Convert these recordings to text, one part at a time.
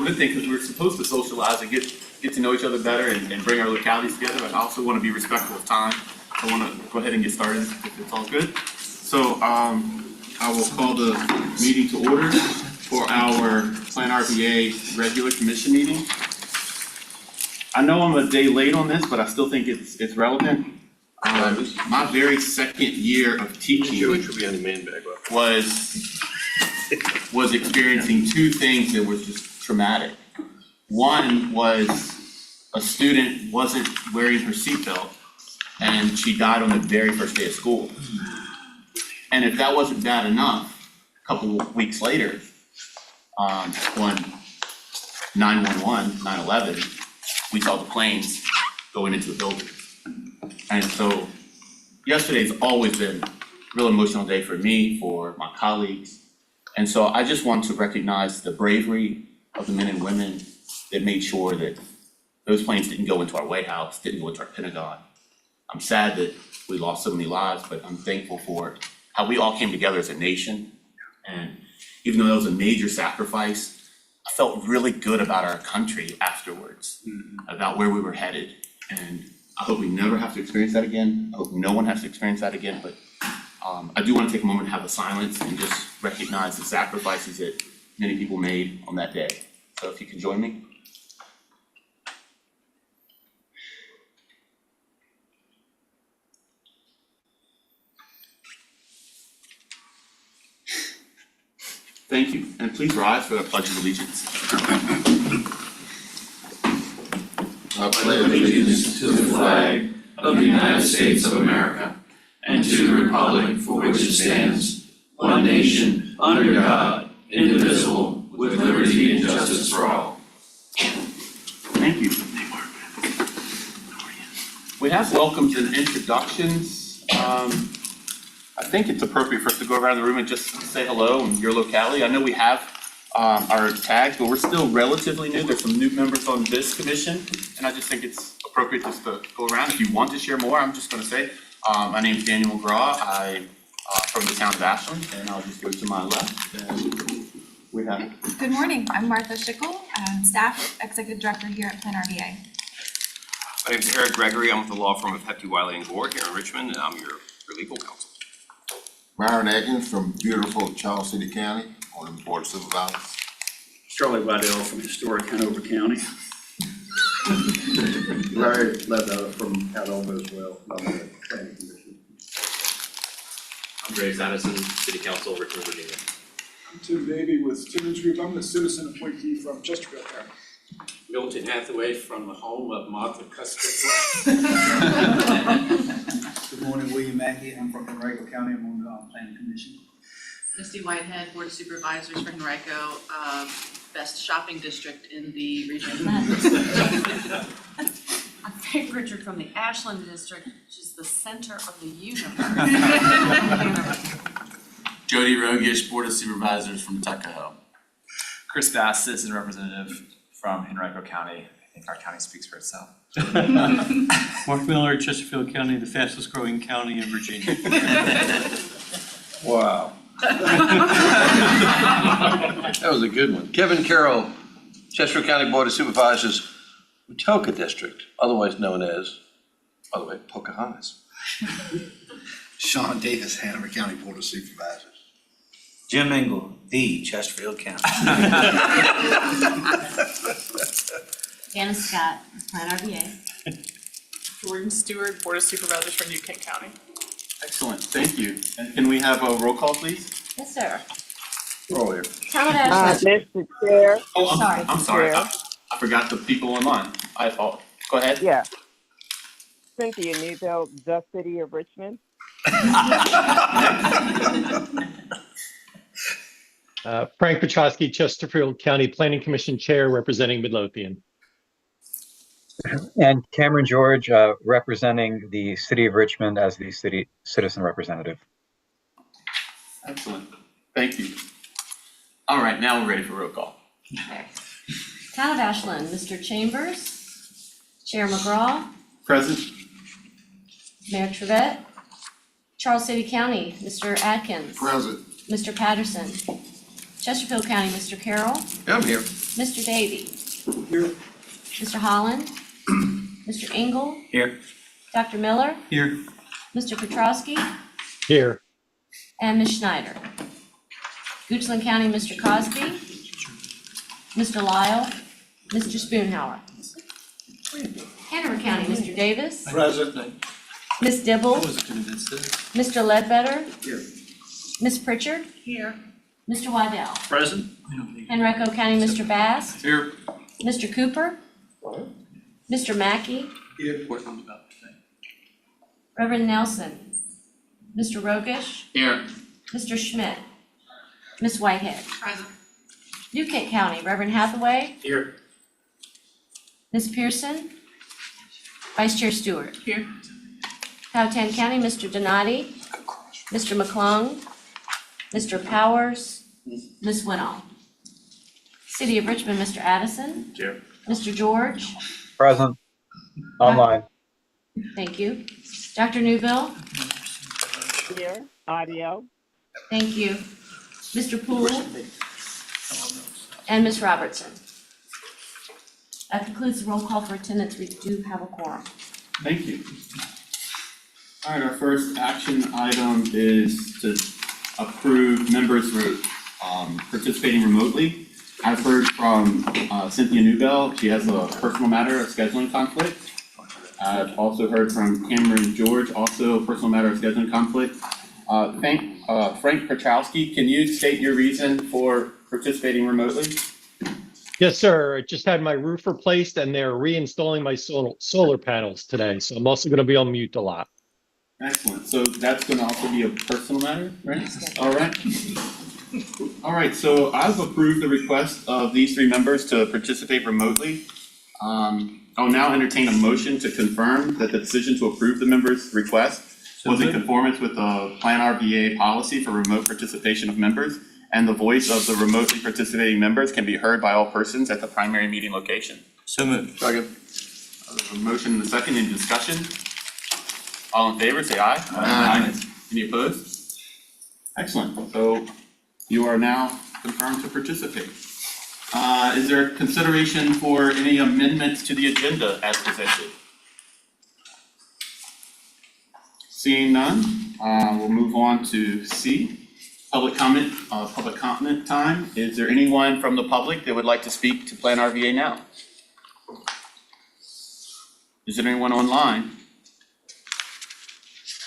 real good thing because we're supposed to socialize and get to know each other better and bring our localities together. But I also want to be respectful of time. I want to go ahead and get started if it's all good. So I will call the meeting to order for our PlanRVA regular commission meeting. I know I'm a day late on this, but I still think it's relevant. My very second year of teaching was experiencing two things that were just traumatic. One was a student wasn't wearing her seatbelt and she died on the very first day of school. And if that wasn't bad enough, a couple of weeks later, when 911, 9/11, we saw the planes going into the building. And so yesterday's always been a real emotional day for me, for my colleagues. And so I just want to recognize the bravery of the men and women that made sure that those planes didn't go into our White House, didn't go into our Pentagon. I'm sad that we lost so many lives, but I'm thankful for how we all came together as a nation. And even though that was a major sacrifice, I felt really good about our country afterwards, about where we were headed. And I hope we never have to experience that again. I hope no one has to experience that again, but I do want to take a moment and have a silence and just recognize the sacrifices that many people made on that day. So if you can join me. Thank you, and please rise for the Pledge of Allegiance. I pledge allegiance to the flag of the United States of America and to the republic for which it stands, one nation, under God, indivisible, with liberty and justice for all. Thank you. We have welcomes and introductions. I think it's appropriate for us to go around the room and just say hello in your locality. I know we have our tags, but we're still relatively new. There's some new members on this commission, and I just think it's appropriate just to go around. If you want to share more, I'm just going to say, my name is Daniel McGraw. I'm from the town of Ashland, and I'll just go to my left. And we have. Good morning. I'm Martha Schickel, staff executive director here at PlanRVA. My name is Eric Gregory. I'm with the law firm of Hefty, Wiley & Gore here in Richmond, and I'm your legal counsel. Myron Atkins from beautiful Charles City County on the Board of Supervisors. Charlie Waddell from historic Hanover County. Larry Leather from Hanover as well, on the Planning Commission. I'm Graves Addison, City Council, Richmond, Virginia. I'm Tim Davey with Timmons Group. I'm the citizen appointee from Chesterfield County. Milton Hathaway from the home of Martha Custer. Good morning, William Mackey. I'm from Henrico County. I'm on the Planning Commission. Misty Whitehead, Board of Supervisors for Henrico, best shopping district in the region. I'm Faye Richard from the Ashland District, which is the center of the universe. Jody Rogish, Board of Supervisors from Tuckahoe. Chris Bass, citizen representative from Henrico County. I think our county speaks for itself. Mark Miller, Chesterfield County, the fastest growing county in Virginia. Wow. That was a good one. Kevin Carroll, Chesterfield County Board of Supervisors, Wetumpka District, otherwise known as, by the way, Pocahontas. Sean Davis, Hanover County Board of Supervisors. Jim Engel, the Chesterfield County. Janice Scott, PlanRVA. Jordan Stewart, Board of Supervisors from New Kent County. Excellent, thank you. And can we have a roll call, please? Yes, sir. Roll here. Mr. Chair. Oh, Sorry. I'm sorry. I forgot the people online. I apologize. Go ahead. Yeah. Cynthia Neville, the City of Richmond. Frank Petrosky, Chesterfield County Planning Commission Chair, representing Midlothian. And Cameron George, representing the City of Richmond as the city citizen representative. Excellent. Thank you. All right, now we're ready for roll call. Okay. Town of Ashland, Mr. Chambers, Chair McGraw, Present. Mayor Trevette, Charles City County, Mr. Atkins, Present. Mr. Patterson, Chesterfield County, Mr. Carroll, I'm here. Mr. Davy? Here. Mr. Holland? Mr. Engel? Here. Dr. Miller? Here. Mr. Petrowski? Here. And Ms. Schneider. Goochland County, Mr. Cosby? Mr. Lyle? Mr. Spoonhour? Hanover County, Mr. Davis? Present. Ms. Dibble? I wasn't convinced of it. Mr. Ledbetter? Here. Ms. Pritchard? Here. Mr. Waddell? Present. Henrico County, Mr. Bass? Here. Mr. Cooper? Mr. Mackey? Here. Portland about today. Reverend Nelson? Mr. Rogish? Here. Mr. Schmidt? Ms. Whitehead? Present. New Kent County, Reverend Hathaway? Here. Ms. Pearson? Vice Chair Stewart? Here. Powhatan County, Mr. Donati? Mr. McClung? Mr. Powers? Ms. Winall? City of Richmond, Mr. Addison? Here. Mr. George? Present. Online. Thank you. Dr. Newbill? Here, audio. Thank you. Mr. Poole? And Ms. Robertson? That concludes the roll call for attendance. We do have a quorum. Thank you. All right, our first action item is to approve members for participating remotely. I've heard from Cynthia Newbell. She has a personal matter of scheduling conflict. I've also heard from Cameron George, also a personal matter of scheduling conflict. Frank Petrowski, can you state your reason for participating remotely? Yes, sir. I just had my roof replaced and they're reinstalling my solar panels today. So I'm also going to be on mute a lot. Excellent. So that's going to also be a personal matter, right? All right. All right. So I've approved the request of these three members to participate remotely. I'll now entertain a motion to confirm that the decision to approve the members' request was in conformance with the PlanRVA policy for remote participation of members, and the voice of the remotely participating members can be heard by all persons at the primary meeting location. So moved. Second. A motion and a second. Any discussion? All in favor, say aye. Aye. Any opposed? Excellent. So you are now confirmed to participate. Is there consideration for any amendments to the agenda as presented? Seeing none, we'll move on to C, public comment time. Is there anyone from the public that would like to speak to PlanRVA now? Is there anyone online?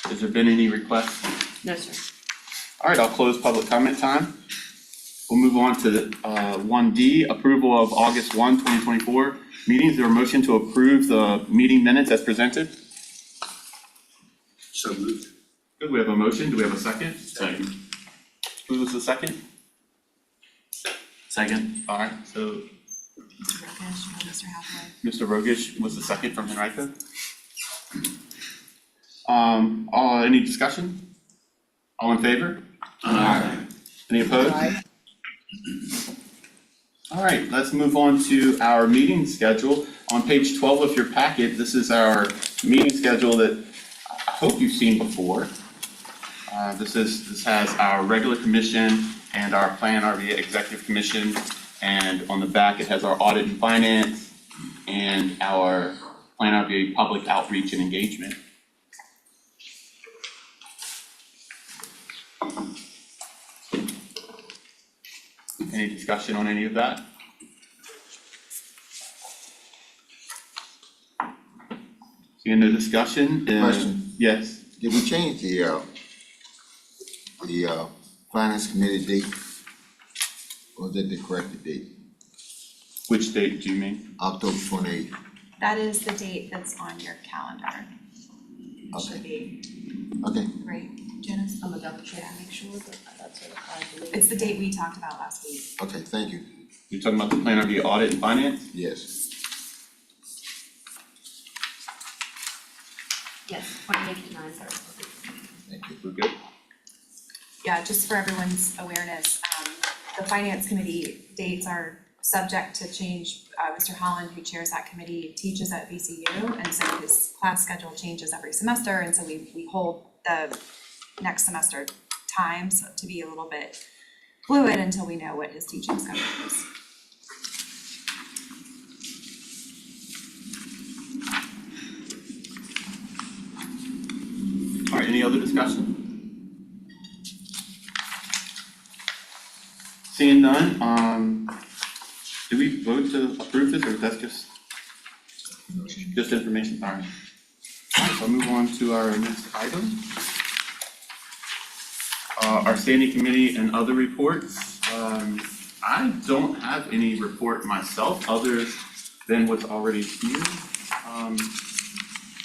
Has there been any requests? No, sir. All right, I'll close public comment time. We'll move on to 1D, approval of August 1, 2024 meetings. Is there a motion to approve the meeting minutes as presented? So moved. Good, we have a motion. Do we have a second? Second. Who was the second? Second. All right, so Mr. Hathaway. Mr. Rogish was the second from Henrico. Any discussion? All in favor? Aye. Any opposed? All right, let's move on to our meeting schedule. On page 12 of your packet, this is our meeting schedule that I hope you've seen before. This has our regular commission and our PlanRVA Executive Commission, and on the back it has our audit and finance and our PlanRVA public outreach and engagement. Any discussion on any of that? Seeing no discussion? Question. Yes. Did we change the finance committee date? Or is that the corrected date? Which date do you mean? October 28th. That is the date that's on your calendar. It Okay. should be, Okay. right, Janice? I'm gonna double check, make sure that that's what I believe. It's the date we talked about last week. Okay, thank you. You're talking about the PlanRVA audit and finance? Yes. Yes, 28 to 9:30. Thank you. We're good? Yeah, just for everyone's awareness, the finance committee dates are subject to change. Mr. Holland, who chairs that committee, teaches at VCU, and so his class schedule changes every semester, and so we hold the next semester times to be a little bit fluid until we know what his teaching schedule is. further discussion? Seeing none, do we vote to approve this, or that's just information? All right. So I'll move on to our next item. Our standing committee and other reports. I don't have any report myself, other than what's already here.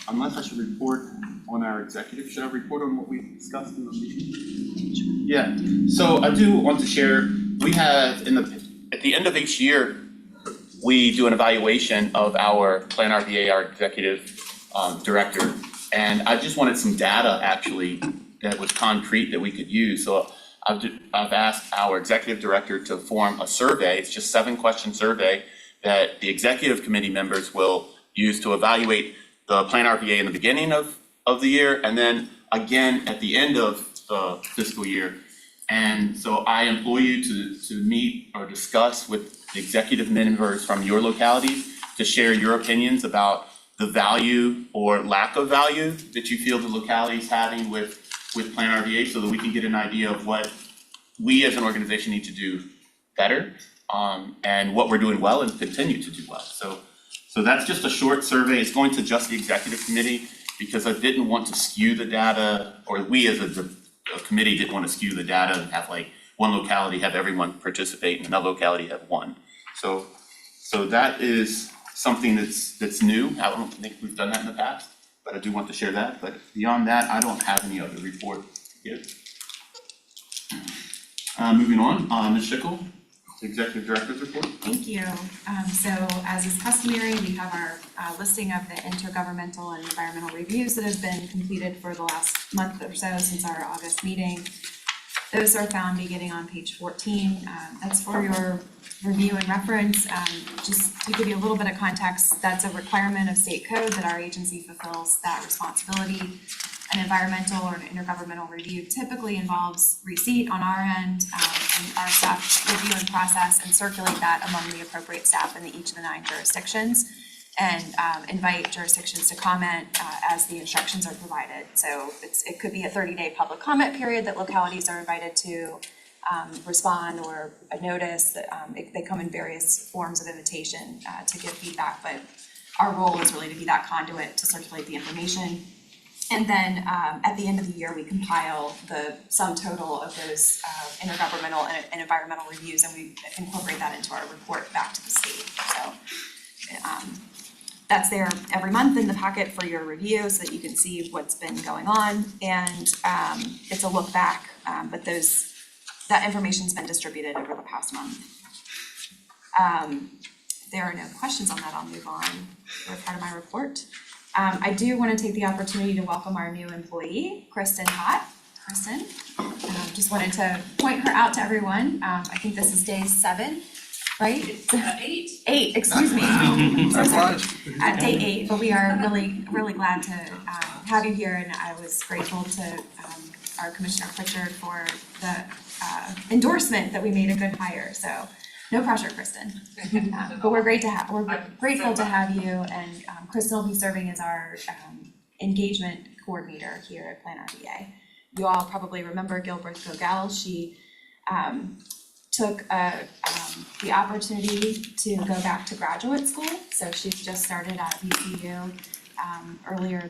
Unless I should report on our executive, should I report on what we discussed in the meeting? Yeah, so I do want to share, we have at the end of each year, we do an evaluation of our PlanRVA, our executive director. And I just wanted some data actually that was concrete that we could use. So I've asked our executive director to form a survey. It's just 7-question survey that the executive committee members will use to evaluate the PlanRVA in the beginning of the year, and then again at the end of the fiscal year. And so I implore you to meet or discuss with the executive members from your locality to share your opinions about the value or lack of value that you feel the locality is having with PlanRVA, so that we can get an idea of what we as an organization need to do better, and what we're doing well and continue to do well. So that's just a short survey. It's going to just the executive committee because I didn't want to skew the data, or we as a committee didn't want to skew the data and have like one locality have everyone participate and another locality have one. So that is something that's new. I don't think we've done that in the past, but I do want to share that. But beyond that, I don't have any other report to give. Moving on, Ms. Schickel, Executive Director's report. Thank you. So as is customary, we have our listing of the intergovernmental and environmental reviews that have been completed for the last month or so since our August meeting. Those are found beginning on page 14. That's for your review and reference. Just to give you a little bit of context, that's a requirement of state code that our agency fulfills that responsibility. An environmental or an intergovernmental review typically involves receipt on our end, and our staff review and process and circulate that among the appropriate staff in each of the 9 jurisdictions, and invite jurisdictions to comment as the instructions are provided. So it could be a 30-day public comment period that localities are invited to respond, or a notice that they come in various forms of invitation to give feedback, but our role is really to be that conduit to circulate the information. And then at the end of the year, we compile the sum total of those intergovernmental and environmental reviews, and we incorporate that into our report back to the state. So that's there every month in the packet for your review so that you can see what's been going on. And it's a look back, but that information's been distributed over the past month. If there are no questions on that, I'll move on to part of my report. I do want to take the opportunity to welcome our new employee, Kristen Hott. Kristen, just wanted to point her out to everyone. I think this is day 7, right? It's 8. 8, excuse me. So sorry. At day 8, but we are really, really glad to have you here, and I was grateful to our Commissioner Pritchard for the endorsement that we made a good hire. So no pressure, Kristen. But we're grateful to have you, and Kristen will be serving as our engagement coordinator here at PlanRVA. You all probably remember Gilbert Gogel. She took the opportunity to go back to graduate school. So she's just started at VCU earlier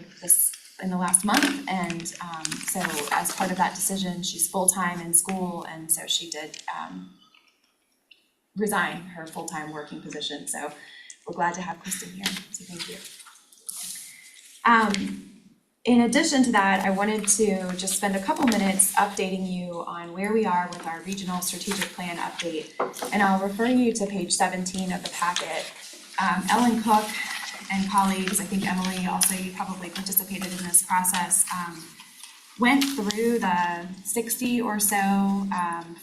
in the last month, and so as part of that decision, she's full-time in school, and so she did resign her full-time working position. So we're glad to have Kristen here, so thank you. In addition to that, I wanted to just spend a couple minutes updating you on where we are with our regional strategic plan update. And I'll refer you to page 17 of the packet. Ellen Cook and colleagues, I think Emily also, you probably participated in this process, went through the 60 or so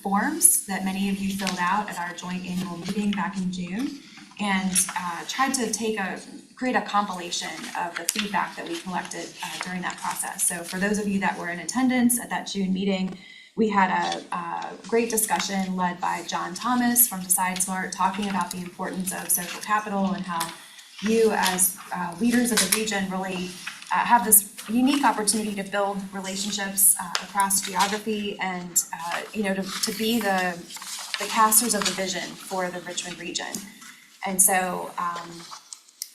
forms that many of you filled out at our joint annual meeting back in June, and tried to create a compilation of the feedback that we collected during that process. So for those of you that were in attendance at that June meeting, we had a great discussion led by John Thomas from Decide Smart, talking about the importance of social capital and how you as leaders of the region really have this unique opportunity to build relationships across geography and to be the casters of the vision for the Richmond region. And so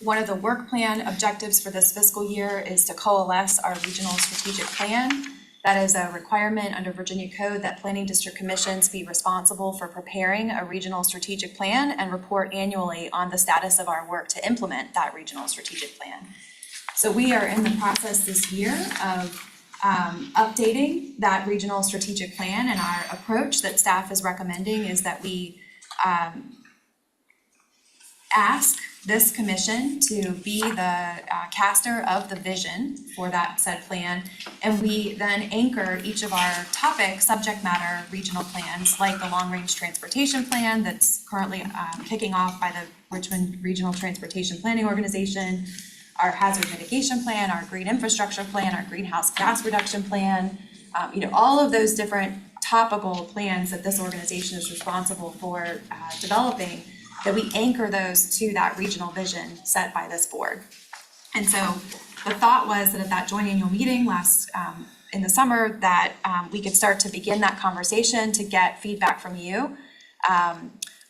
one of the work plan objectives for this fiscal year is to coalesce our regional strategic plan. That is a requirement under Virginia Code that planning district commissions be responsible for preparing a regional strategic plan and report annually on the status of our work to implement that regional strategic plan. So we are in the process this year of updating that regional strategic plan, and our approach that staff is recommending is that we ask this commission to be the caster of the vision for that said plan, and we then anchor each of our topic subject matter regional plans, like the long-range transportation plan that's currently kicking off by the Richmond Regional Transportation Planning Organization, our hazard mitigation plan, our green infrastructure plan, our greenhouse gas reduction plan, all of those different topical plans that this organization is responsible for developing, that we anchor those to that regional vision set by this board. And so the thought was that at that joint annual meeting last in the summer that we could start to begin that conversation to get feedback from you.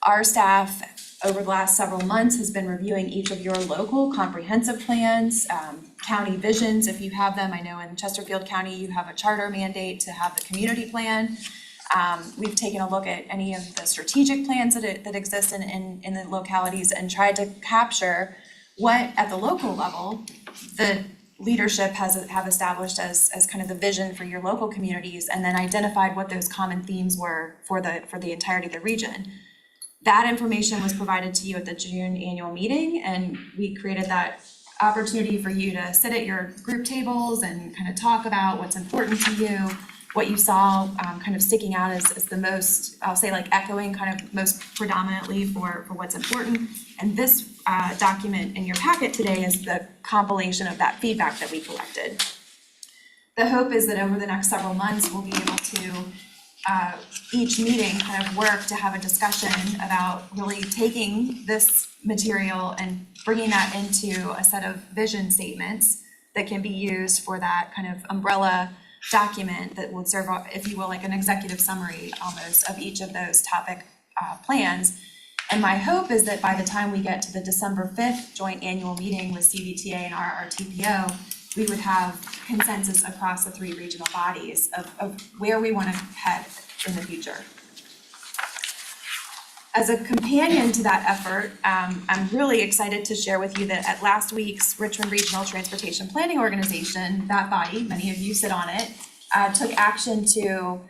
Our staff over the last several months has been reviewing each of your local comprehensive plans, county visions if you have them. I know in Chesterfield County you have a charter mandate to have the community plan. We've taken a look at any of the strategic plans that exist in the localities and tried to capture what at the local level the leadership have established as kind of the vision for your local communities, and then identified what those common themes were for the entirety of the region. That information was provided to you at the June annual meeting, and we created that opportunity for you to sit at your group tables and kind of talk about what's important to you, what you saw kind of sticking out as the most, I'll say like echoing kind of most predominantly for what's important. And this document in your packet today is the compilation of that feedback that we collected. The hope is that over the next several months, we'll be able to each meeting kind of work to have a discussion about really taking this material and bringing that into a set of vision statements that can be used for that kind of umbrella document that would serve, if you will, like an executive summary almost of each of those topic plans. And my hope is that by the time we get to the December 5th joint annual meeting with CVTA and RRTPO, we would have consensus across the three regional bodies of where we want to head in the future. As a companion to that effort, I'm really excited to share with you that at last week's Richmond Regional Transportation Planning Organization, that body, many of you sit on it, took action to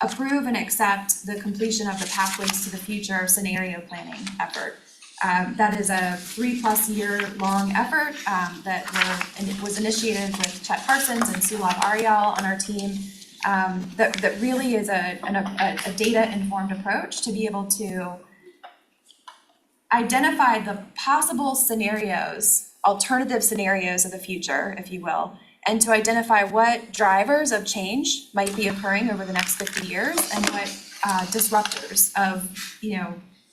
approve and accept the completion of the Pathways to the Future scenario planning effort. That is a 3+ year long effort that was initiated with Chet Parsons and Sulab Ariel on our team. That really is a data-informed approach to be able to identify the possible scenarios, alternative scenarios of the future, if you will, and to identify what drivers of change might be occurring over the next 50 years and what disruptors of,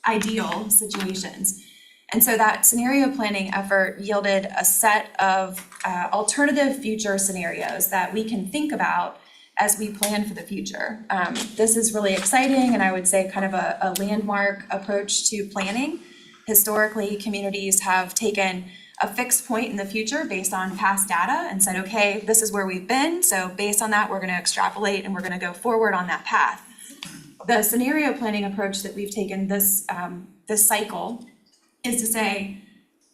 ideal situations. And so that scenario planning effort yielded a set of alternative future scenarios that we can think about as we plan for the future. This is really exciting, and I would say kind of a landmark approach to planning. Historically, communities have taken a fixed point in the future based on past data and said, okay, this is where we've been, so based on that, we're gonna extrapolate and we're gonna go forward on that path. The scenario planning approach that we've taken this cycle is to say,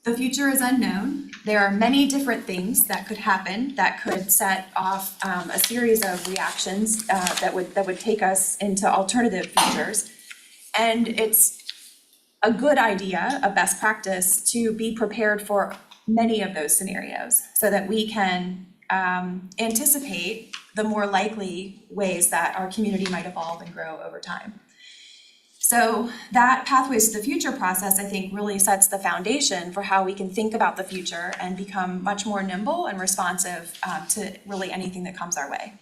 the future is unknown. There are many different things that could happen that could set off a series of reactions that would take us into alternative futures. And it's a good idea, a best practice, to be prepared for many of those scenarios so that we can anticipate the more likely ways that our community might evolve and grow over time. So that Pathways to the Future process, I think, really sets the foundation for how we can think about the future and become much more nimble and responsive to really anything that comes our way.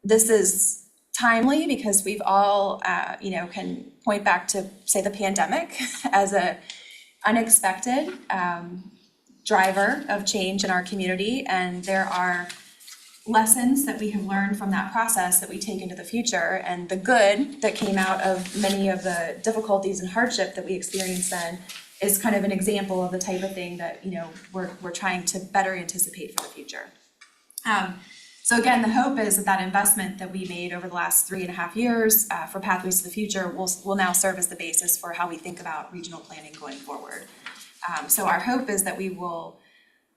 This is timely because we've all, can point back to, say, the pandemic as a unexpected driver of change in our community, and there are lessons that we have learned from that process that we take into the future, and the good that came out of many of the difficulties and hardship that we experienced then is kind of an example of the type of thing that, you know, we're trying to better anticipate for the future. So again, the hope is that that investment that we made over the last 3.5 years for Pathways to the Future will now serve as the basis for how we think about regional planning going forward. So our hope is that we will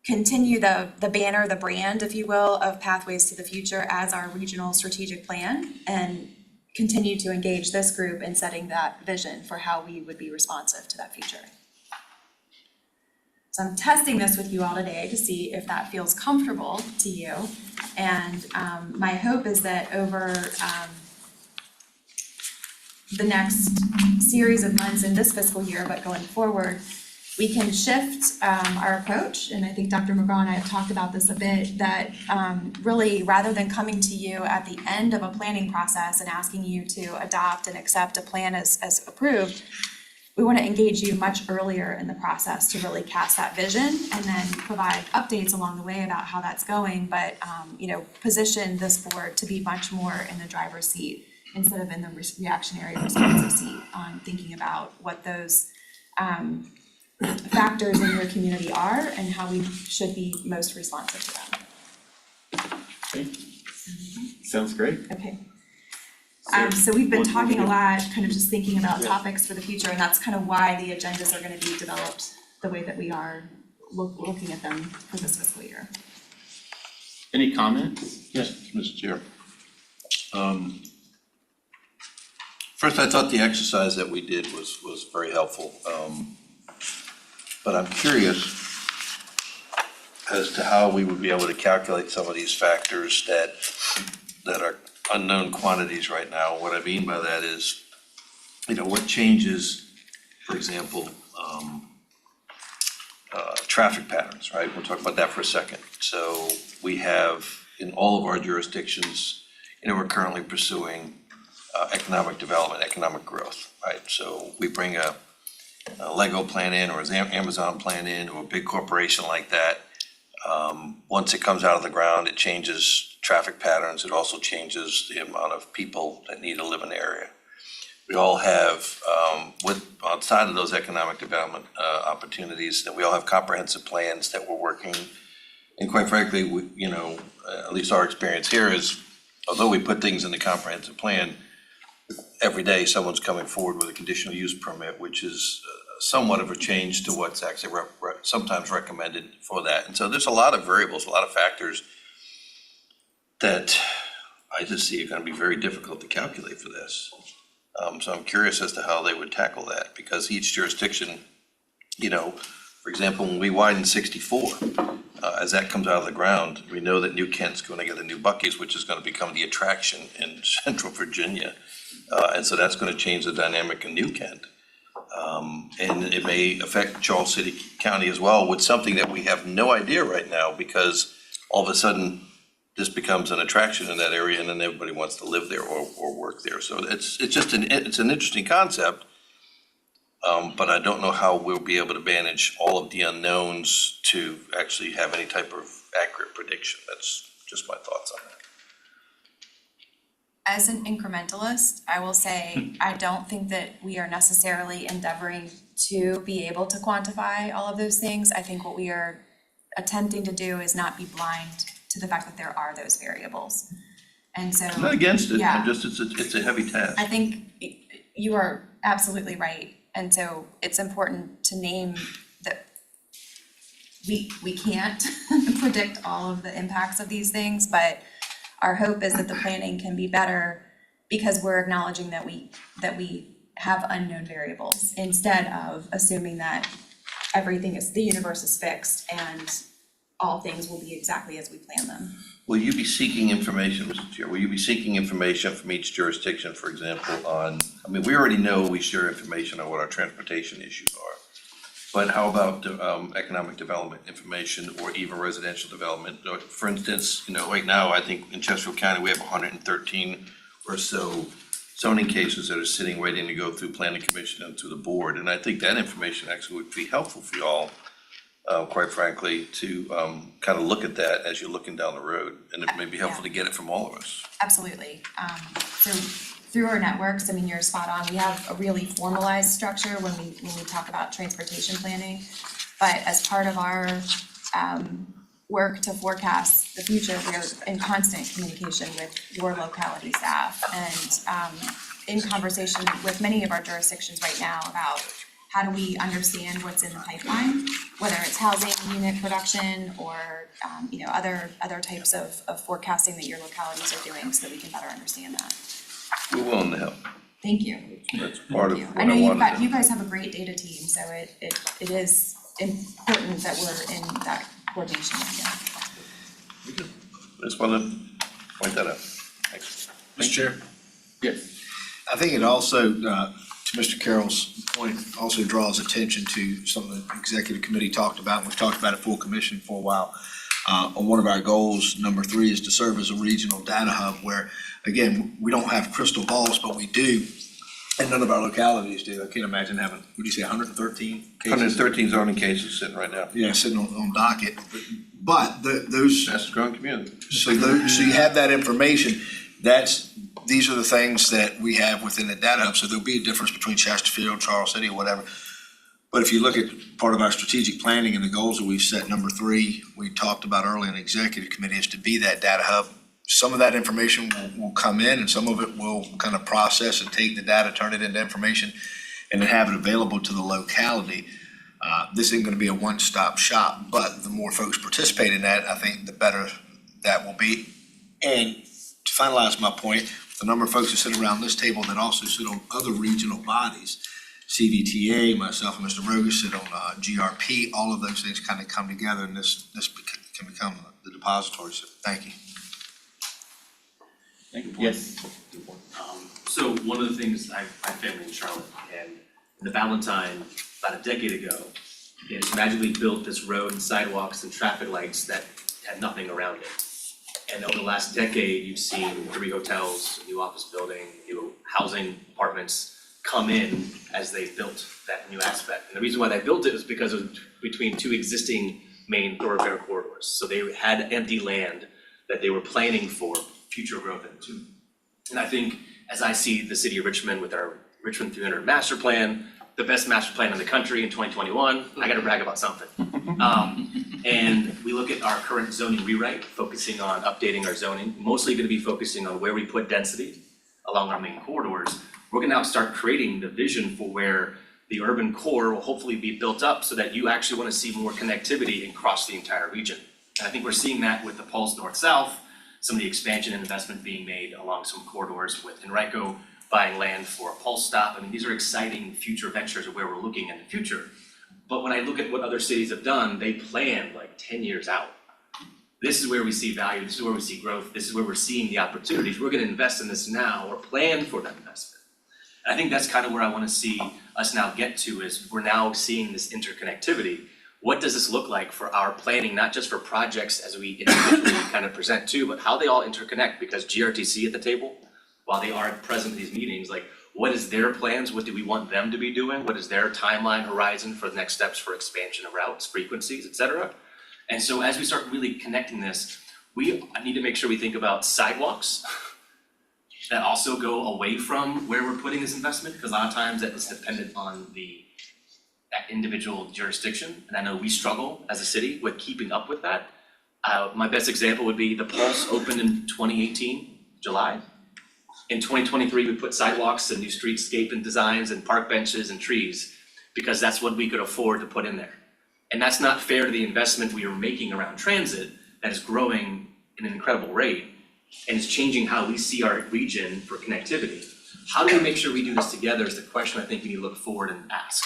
continue the banner, the brand, if you will, of Pathways to the Future as our regional strategic plan, and continue to engage this group in setting that vision for how we would be responsive to that future. So I'm testing this with you all today to see if that feels comfortable to you. And my hope is that over the next series of months in this fiscal year, but going forward, we can shift our approach. And I think Dr. McGraw and I have talked about this a bit, that really, rather than coming to you at the end of a planning process and asking you to adopt and accept a plan as approved, we want to engage you much earlier in the process to really cast that vision and then provide updates along the way about how that's going, but you know, position this board to be much more in the driver's seat instead of in the reactionary responsive seat on thinking about what those factors in your community are and how we should be most responsive to them. Okay. Sounds great. Okay. So we've been talking a lot, kind of just thinking about topics for the future, and that's kind of why the agendas are going to be developed the way that we are looking at them for this fiscal year. Any comments? Yes, Mr. Chair. First, I thought the exercise that we did was very helpful. But I'm curious as to how we would be able to calculate some of these factors that are unknown quantities right now. What I mean by that is, you know, what changes, for example, traffic patterns, right? We'll talk about that for a second. So we have in all of our jurisdictions, you know, we're currently pursuing economic development, economic growth, right? So we bring a Lego plan in or an Amazon plan in or a big corporation like that. Once it comes out of the ground, it changes traffic patterns. It also changes the amount of people that need to live in the area. We all have, outside of those economic development opportunities, that we all have comprehensive plans that we're working. And quite frankly, you know, at least our experience here is, although we put things in the comprehensive plan, every day someone's coming forward with a conditional use permit, which is somewhat of a change to what's actually sometimes recommended for that. And so there's a lot of variables, a lot of factors that I just see are going to be very difficult to calculate for this. So I'm curious as to how they would tackle that, because each jurisdiction, you know, for example, when we widen 64, as that comes out of the ground, we know that New Kent's going to get a new Buc-ee's, which is going to become the attraction in Central Virginia. And so that's going to change the dynamic in New Kent. And it may affect Charles City County as well, with something that we have no idea right now, because all of a sudden this becomes an attraction in that area and then everybody wants to live there or work there. So it's just an interesting concept. But I don't know how we'll be able to manage all of the unknowns to actually have any type of accurate prediction. That's just my thoughts on that. As an incrementalist, I will say, I don't think that we are necessarily endeavoring to be able to quantify all of those things. I think what we are attempting to do is not be blind to the fact that there are those variables. And so. I'm not against it, yeah, I'm just, it's a heavy task. I think you are absolutely right. And so it's important to name that we can't predict all of the impacts of these things, but our hope is that the planning can be better because we're acknowledging that we have unknown variables instead of assuming that the universe is fixed and all things will be exactly as we plan them. Will you be seeking information, Mr. Chair, will you be seeking information from each jurisdiction, for example, on, I mean, we already know we share information on what our transportation issues are. But how about economic development information or even residential development? For instance, you know, right now, I think in Chesterfield County, we have 113 or so zoning cases that are sitting waiting to go through Planning Commission and to the board. And I think that information actually would be helpful for y'all quite frankly, to kind of look at that as you're looking down the road. And it may be helpful to get it from all of us. Absolutely. So through our networks, I mean, you're spot on. We have a really formalized structure when we talk about transportation planning. But as part of our work to forecast the future, we're in constant communication with your locality staff and in conversation with many of our jurisdictions right now about how do we understand what's in the pipeline, whether it's housing unit production or other types of forecasting that your localities are doing so that we can better understand that. We're willing to help. Thank you. That's part of Thank you. what I know I wanted to. you guys have a great data team, so it is important that we're in that coordination with you. I just want to point that out. Thanks. Mr. Chair, Yes. I think it also, to Mr. Carroll's point, also draws attention to something the executive committee talked about, and we've talked about it full commission for a while. On one of our goals, number 3, is to serve as a regional data hub where, again, we don't have crystal balls, but we do, and none of our localities do. I can't imagine having, would you say 113 cases? 113 zoning cases sitting right now. Yeah, sitting on docket. But those. Fastest growing community. So you have that information. These are the things that we have within the data hub. So there'll be a difference between Chesterfield, Charles City, or whatever. But if you look at part of our strategic planning and the goals that we've set, number 3, we talked about earlier in the executive committee, is to be that data hub. Some of that information will come in and some of it will kind of process and take the data, turn it into information, and then have it available to the locality. This isn't going to be a one-stop shop, but the more folks participate in that, I think the better that will be. And to finalize my point, the number of folks that sit around this table that also sit on other regional bodies, CVTA, myself and Mr. Rogas sit on GRP, all of those things kind of come together and this can become the depository. So thank you. Thank you. Yes. So one of the things, I have family in Charlotte, and the Valentine, about a decade ago, is magically built this road and sidewalks and traffic lights that had nothing around it. And over the last decade, you've seen 3 hotels, a new office building, new housing apartments come in as they built that new aspect. And the reason why they built it was because it was between 2 existing main thoroughfare corridors. So they had empty land that they were planning for future growth into. And I think as I see the city of Richmond with our Richmond 300 master plan, the best master plan in the country in 2021, I gotta brag about something. And we look at our current zoning rewrite, focusing on updating our zoning, mostly gonna be focusing on where we put density along our main corridors. We're gonna now start creating the vision for where the urban core will hopefully be built up so that you actually wanna see more connectivity across the entire region. And I think we're seeing that with the Pulse North-South, some of the expansion and investment being made along some corridors with Henrico buying land for a Pulse stop. I mean, these are exciting future ventures of where we're looking in the future. But when I look at what other cities have done, they plan like 10 years out. This is where we see value, this is where we see growth, this is where we're seeing the opportunities. We're gonna invest in this now or plan for that investment. And I think that's kind of where I wanna see us now get to, is we're now seeing this interconnectivity. What does this look like for our planning, not just for projects as we individually kind of present to, but how they all interconnect? Because GRTC at the table, while they aren't present at these meetings, like what is their plans? What do we want them to be doing? What is their timeline horizon for the next steps for expansion of routes, frequencies, et cetera? And so as we start really connecting this, I need to make sure we think about sidewalks that also go away from where we're putting this investment, because a lot of times that is dependent on that individual jurisdiction. And I know we struggle as a city with keeping up with that. My best example would be the Pulse opened in 2018, July. In 2023, we put sidewalks and new streetscape and designs and park benches and trees because that's what we could afford to put in there. And that's not fair to the investment we are making around transit that is growing at an incredible rate and is changing how we see our region for connectivity. How do we make sure we do this together is the question I think we need to look forward and ask.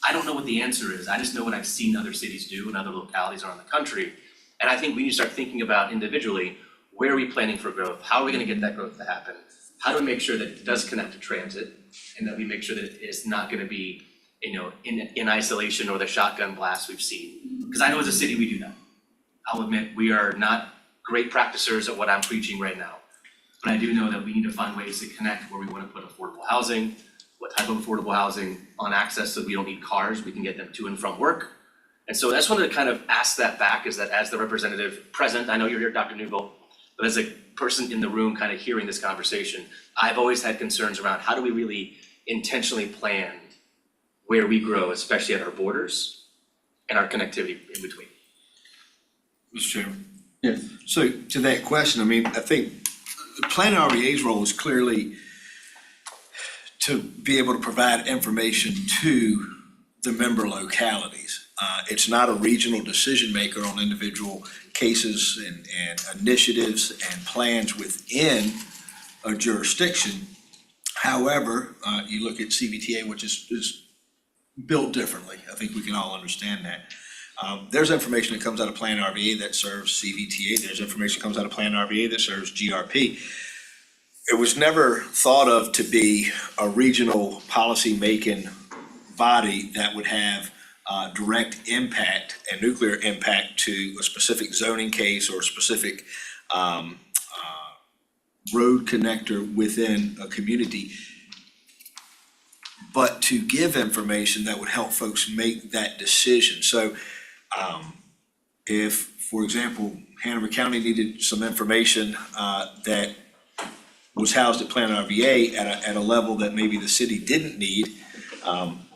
I don't know what the answer is. I just know what I've seen other cities do and other localities around the country. And I think we need to start thinking about individually, where are we planning for growth? How are we gonna get that growth to happen? How do we make sure that it does connect to transit and that we make sure that it's not gonna be, in isolation or the shotgun blast we've seen? Because I know as a city we do that. I'll admit, we are not great practicers at what I'm preaching right now. But I do know that we need to find ways to connect where we wanna put affordable housing, what type of affordable housing on access so we don't need cars, we can get them to and from work. And so I just wanted to kind of ask that back, is that as the representative present, I know you're here, Dr. Newville, but as a person in the room kind of hearing this conversation, I've always had concerns around how do we really intentionally plan where we grow, especially at our borders and our connectivity in between. Mr. Chairman. Yes. So to that question, I mean, I think PlanRVA's role is clearly to be able to provide information to the member localities. It's not a regional decision maker on individual cases and initiatives and plans within a jurisdiction. However, you look at CVTA, which is built differently. I think we can all understand that. There's information that comes out of PlanRVA that serves CVTA. There's information that comes out of PlanRVA that serves GRP. It was never thought of to be a regional policy-making body that would have direct impact and nuclear impact to a specific zoning case or a specific road connector within a community, but to give information that would help folks make that decision. So if, for example, Hanover County needed some information that was housed at PlanRVA at a level that maybe the city didn't need,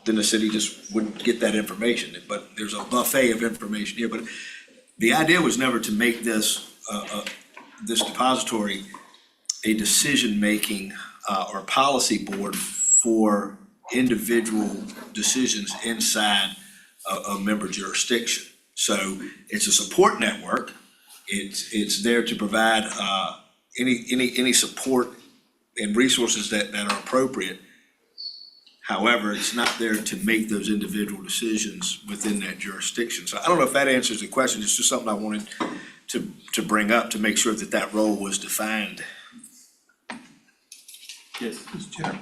then the city just wouldn't get that information. But there's a buffet of information here. But the idea was never to make this this depository a decision-making or policy board for individual decisions inside a member jurisdiction. So it's a support network. It's there to provide any support and resources that are appropriate. However, it's not there to make those individual decisions within that jurisdiction. So I don't know if that answers the question. It's just something I wanted to bring up to make sure that that role was defined. Yes. Mr. Chair.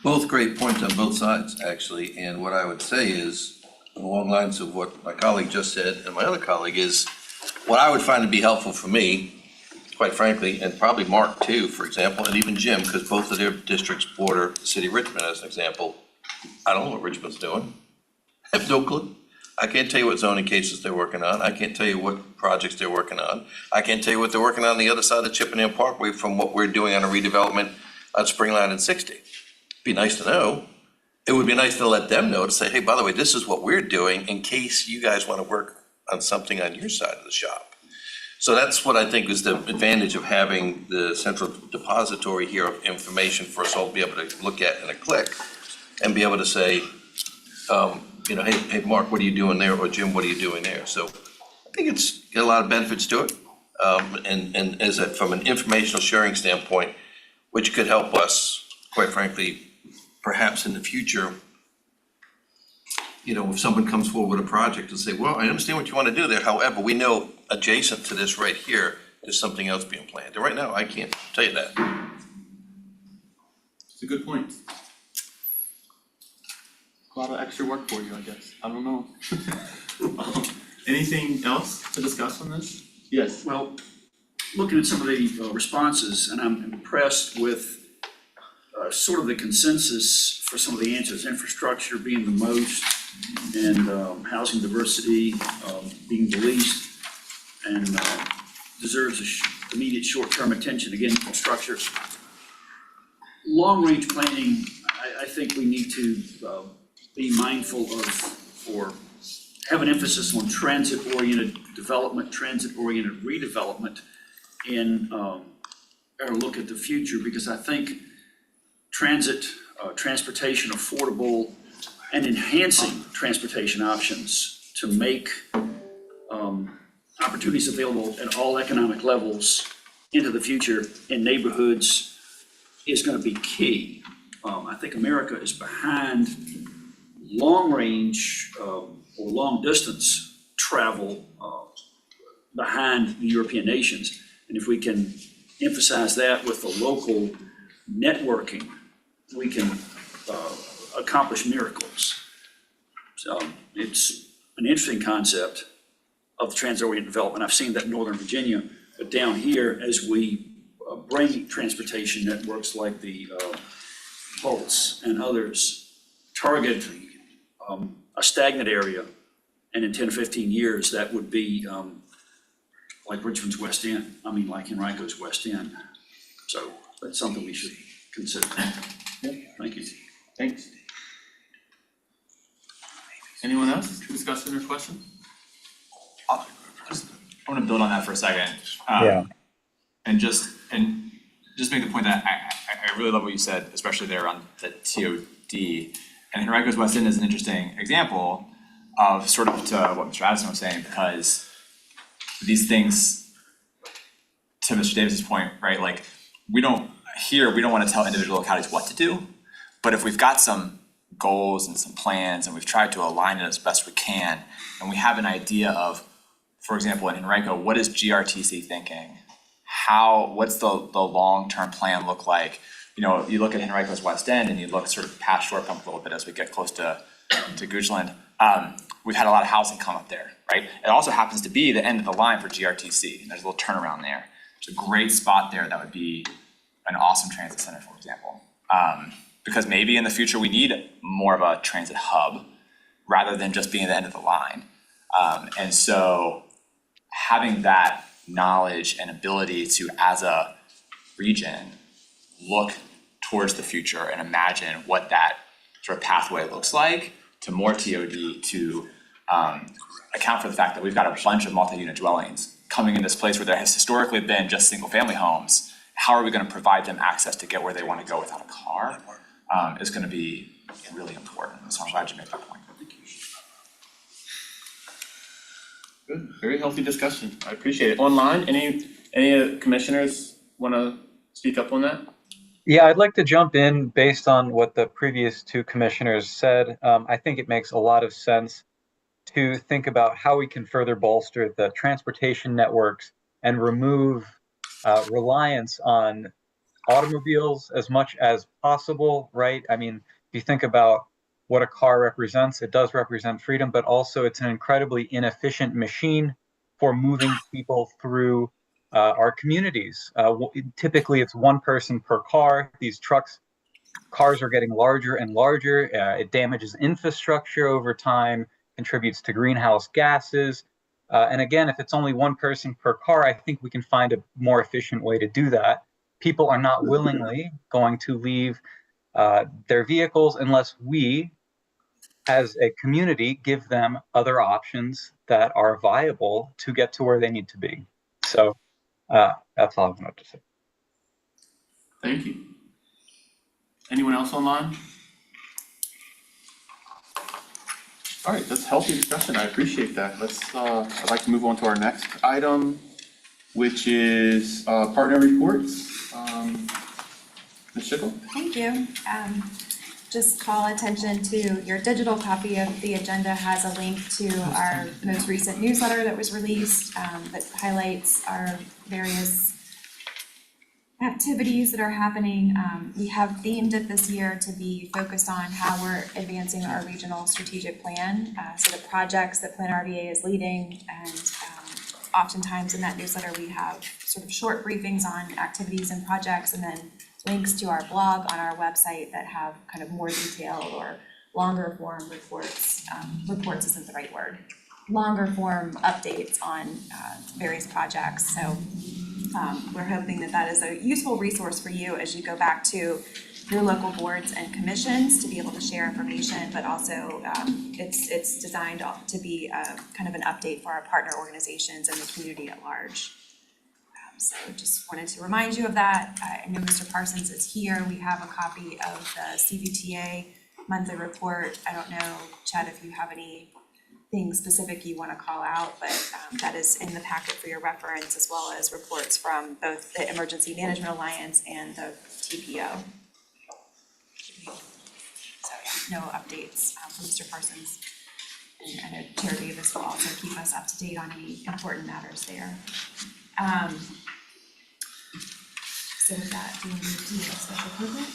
Both great points on both sides, actually, and what I would say is, along the lines of what my colleague just said and my other colleague, is what I would find to be helpful for me, quite frankly, and probably Mark too, for example, and even Jim, because both of their districts border the city of Richmond as an example. I don't know what Richmond's doing. I have no clue. I can't tell you what zoning cases they're working on. I can't tell you what projects they're working on. I can't tell you what they're working on the other side of the Chippendale Parkway from what we're doing on a redevelopment on Spring Line and 60. Be nice to know. It would be nice to let them know, to say, hey, by the way, this is what we're doing in case you guys want to work on something on your side of the shop. So that's what I think is the advantage of having the central depository here of information for us all to be able to look at in a click and be able to say, hey, Mark, what are you doing there? Or Jim, what are you doing there? So I think it's got a lot of benefits to it. And as from an informational sharing standpoint, which could help us, quite frankly, perhaps in the future, if someone comes forward with a project and say, well, I understand what you want to do there. However, we know adjacent to this right here, there's something else being planned. And right now, I can't tell you that. It's a good point. A lot of extra work for you, I guess. I don't know. Anything else to discuss on this? Yes. Well, looking at some of the responses, and I'm impressed with sort of the consensus for some of the answers, infrastructure being the most, and housing diversity being the least, and deserves immediate short-term attention. Again, infrastructure. Long-range planning, I think we need to be mindful of, or have an emphasis on transit-oriented development, transit-oriented redevelopment in our look at the future, because I think transportation affordable and enhancing transportation options to make opportunities available at all economic levels into the future in neighborhoods is going to be key. I think America is behind long range or long distance travel behind the European nations. And if we can emphasize that with the local networking, we can accomplish miracles. So it's an interesting concept of the transit-oriented development. I've seen that in Northern Virginia, but down here, as we bring transportation networks like the Pulse and others, target a stagnant area And in 10 or 15 years, that would be like Richmond's West End, like Henrico's West End. So that's something we should consider. Thank you. Thanks. Anyone else, discussion or question? I wanna build on that for a second. Yeah. And just make the point that I really love what you said, especially there on the TOD. And Henrico's West End is an interesting example of sort of to what Mr. Addison was saying, because these things, to Mr. Davis's point, right, like we don't wanna tell individual localities what to do, but if we've got some goals and some plans and we've tried to align it as best we can, and we have an idea of, for example, in Henrico, what is GRTC thinking? What's the long-term plan look like? You know, you look at Henrico's West End and you look sort of past Short Pump a little bit as we get close to Goochland. We've had a lot of housing come up there, right? It also happens to be the end of the line for GRTC. There's a little turnaround there. There's a great spot there that would be an awesome transit center, for example. Because maybe in the future we need more of a transit hub rather than just being the end of the line. And so having that knowledge and ability to, as a region, look towards the future and imagine what that sort of pathway looks like to more TOD, to account for the fact that we've got a bunch of multi-unit dwellings coming in this place where there has historically been just single-family homes. How are we going to provide them access to get where they want to go without a car is going to be really important. So I'm glad you made that point. Good, very healthy discussion, I appreciate it. Online, any commissioners wanna speak up on that? Yeah, I'd like to jump in based on what the previous two commissioners said. I think it makes a lot of sense to think about how we can further bolster the transportation networks and remove reliance on automobiles as much as possible, right? I mean, if you think about what a car represents, it does represent freedom, but also it's an incredibly inefficient machine for moving people through our communities. Typically, it's one person per car. These cars are getting larger and larger. It damages infrastructure over time, contributes to greenhouse gases. And again, if it's only one person per car, I think we can find a more efficient way to do that. People are not willingly going to leave their vehicles unless we, as a community, give them other options that are viable to get to where they need to be. So that's all I wanted to say. Thank you. Anyone else online? All right, that's healthy discussion, I appreciate that. I'd like to move on to our next item, which is partner reports. Ms. Schickel? Thank you. Just call attention to your digital copy of the agenda has a link to our most recent newsletter that was released that highlights our various activities that are happening. We have themed it this year to be focused on how we're advancing our regional strategic plan. So the projects that PlanRVA is leading, and oftentimes in that newsletter we have sort of short briefings on activities and projects, and then links to our blog on our website that have kind of more detailed or longer form reports. Reports isn't the right word. Longer form updates on various projects. So we're hoping that that is a useful resource for you as you go back to your local boards and commissions to be able to share information, but also it's designed to be kind of an update for our partner organizations and the community at large. So just wanted to remind you of that. I know Mr. Parsons is here. We have a copy of the CVTA monthly report. I don't know, Chad, if you have anything specific you want to call out, but that is in the packet for your reference, as well as reports from both the Emergency Management Alliance and the TPO. So yeah, no updates from Mr. Parsons. And I know Chair Davis will also keep us up to date on any important matters there. So with that, do you want to do a special program?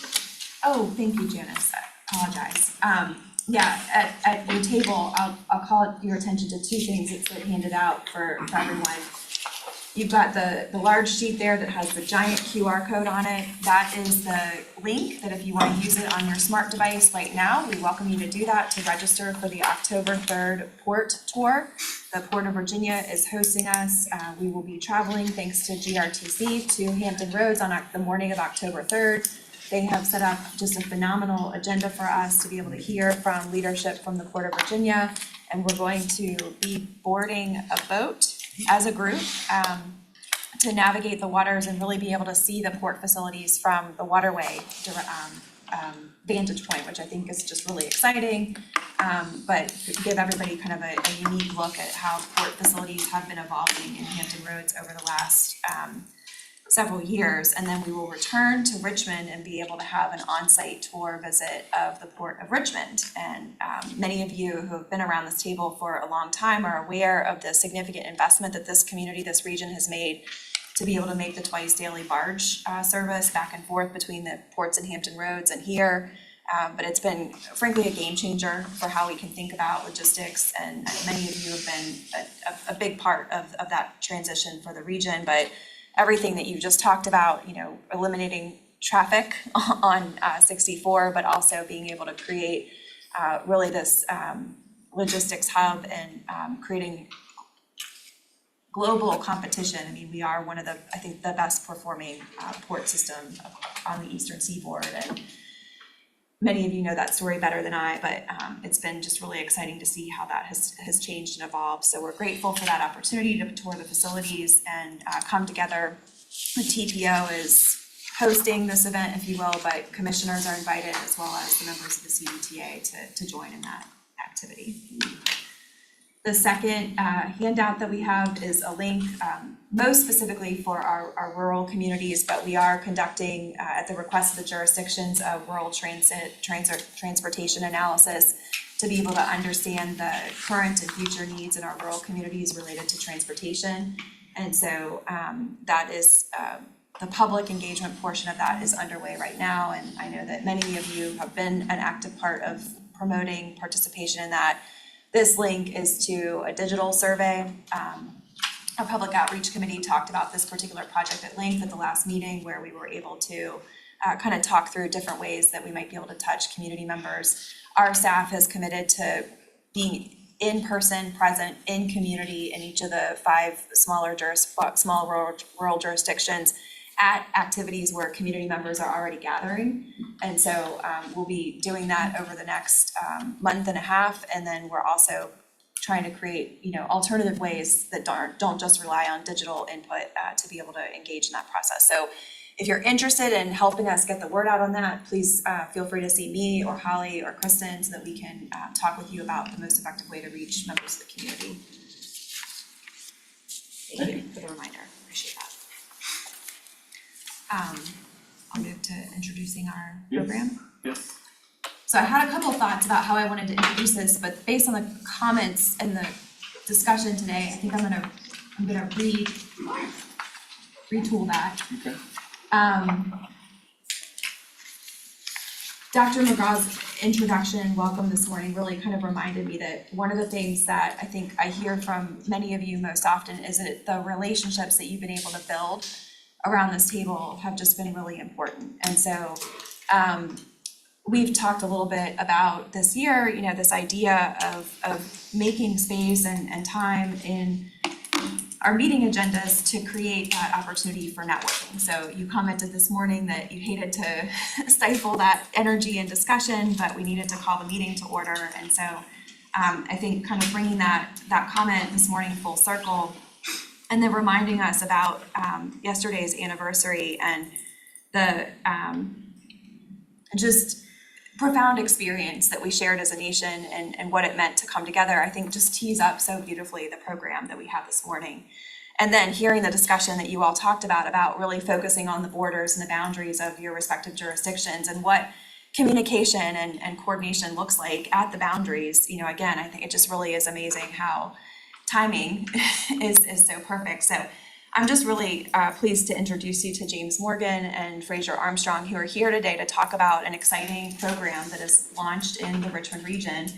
Oh, thank you, Janice, I apologize. Yeah, at your table, I'll call your attention to two things that's been handed out for everyone. You've got the large sheet there that has the giant QR code on it. That is the link that if you want to use it on your smart device right now, we welcome you to do that to register for the October 3rd port tour. The Port of Virginia is hosting us. We will be traveling thanks to GRTC to Hampton Roads on the morning of October 3rd. They have set up just a phenomenal agenda for us to be able to hear from leadership from the Port of Virginia. And we're going to be boarding a boat as a group to navigate the waters and really be able to see the port facilities from the waterway vantage point, which I think is just really exciting. But give everybody kind of a unique look at how port facilities have been evolving in Hampton Roads over the last several years. And then we will return to Richmond and be able to have an on-site tour visit of the Port of Richmond. And many of you who have been around this table for a long time are aware of the significant investment that this community, this region has made to be able to make the twice daily barge service back and forth between the ports in Hampton Roads and here. But it's been frankly a game changer for how we can think about logistics, and many of you have been a big part of that transition for the region. But everything that you just talked about, eliminating traffic on 64, but also being able to create really this logistics hub and creating global competition. I mean, we are one of the, I think, the best performing port system on the Eastern Seaboard. And many of you know that story better than I, but it's been just really exciting to see how that has changed and evolved. So we're grateful for that opportunity to tour the facilities and come together. The TPO is hosting this event, if you will, but commissioners are invited as well as the members of the CBTA to join in that activity. The second handout that we have is a link most specifically for our rural communities, but we are conducting at the request of the jurisdictions a rural transportation analysis to be able to understand the current and future needs in our rural communities related to transportation. And so that is the public engagement portion of that is underway right now, and I know that many of you have been an active part of promoting participation in that. This link is to a digital survey. Our public outreach committee talked about this particular project at length at the last meeting, where we were able to kind of talk through different ways that we might be able to touch community members. Our staff has committed to being in person, present in community in each of the 5 small rural jurisdictions at activities where community members are already gathering. And so we'll be doing that over the next month and a half. And then we're also trying to create, alternative ways that don't just rely on digital input to be able to engage in that process. So if you're interested in helping us get the word out on that, please feel free to see me or Holly or Kristen so that we can talk with you about the most effective way to reach members of the community. Thank you for the reminder, appreciate that. I'll move to introducing our program. Yes. So I had a couple of thoughts about how I wanted to introduce this, but based on the comments and the discussion today, I think I'm gonna retool that. Okay. Dr. McGraw's introduction, welcome this morning, really kind of reminded me that one of the things that I think I hear from many of you most often is that the relationships that you've been able to build around this table have just been really important. And so we've talked a little bit about this year, this idea of making space and time in our meeting agendas to create that opportunity for networking. So you commented this morning that you hated to stifle that energy and discussion, but we needed to call the meeting to order. And so I think kind of bringing that comment this morning full circle, and then reminding us about yesterday's anniversary and the just profound experience that we shared as a nation and what it meant to come together, I think just tees up so beautifully the program that we had this morning. And then hearing the discussion that you all talked about really focusing on the borders and the boundaries of your respective jurisdictions and what communication and coordination looks like at the boundaries. Again, I think it just really is amazing how timing is so perfect. So I'm just really pleased to introduce you to James Morgan and Fraser Armstrong, who are here today to talk about an exciting program that is launched in the Richmond region.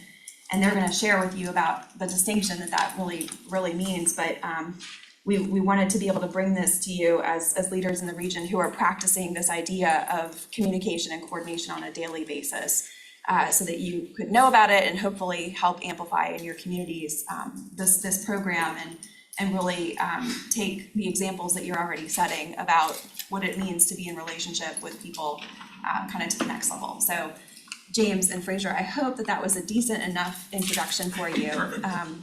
And they're going to share with you about the distinction that really, really means. But we wanted to be able to bring this to you as leaders in the region who are practicing this idea of communication and coordination on a daily basis, so that you could know about it and hopefully help amplify in your communities this program and really take the examples that you're already setting about what it means to be in relationship with people kind of to the next level. So James and Fraser, I hope that was a decent enough introduction for you.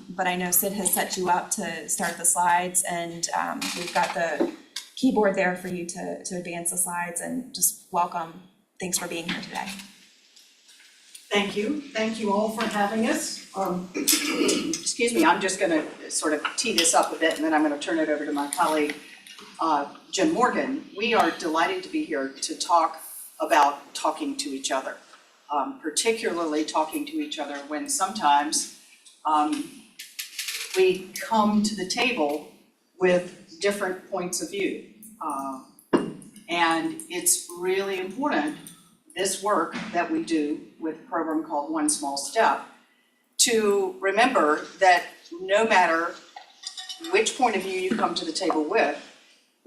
But I know Sid has set you up to start the slides, and we've got the keyboard there for you to advance the slides, and just welcome. Thanks for being here today. Thank you all for having us. Excuse me, I'm just gonna sort of tee this up a bit, and then I'm gonna turn it over to my colleague, Jim Morgan. We are delighted to be here to talk about talking to each other. Particularly talking to each other when sometimes we come to the table with different points of view. And it's really important, this work that we do with a program called One Small Step, to remember that no matter which point of view you come to the table with,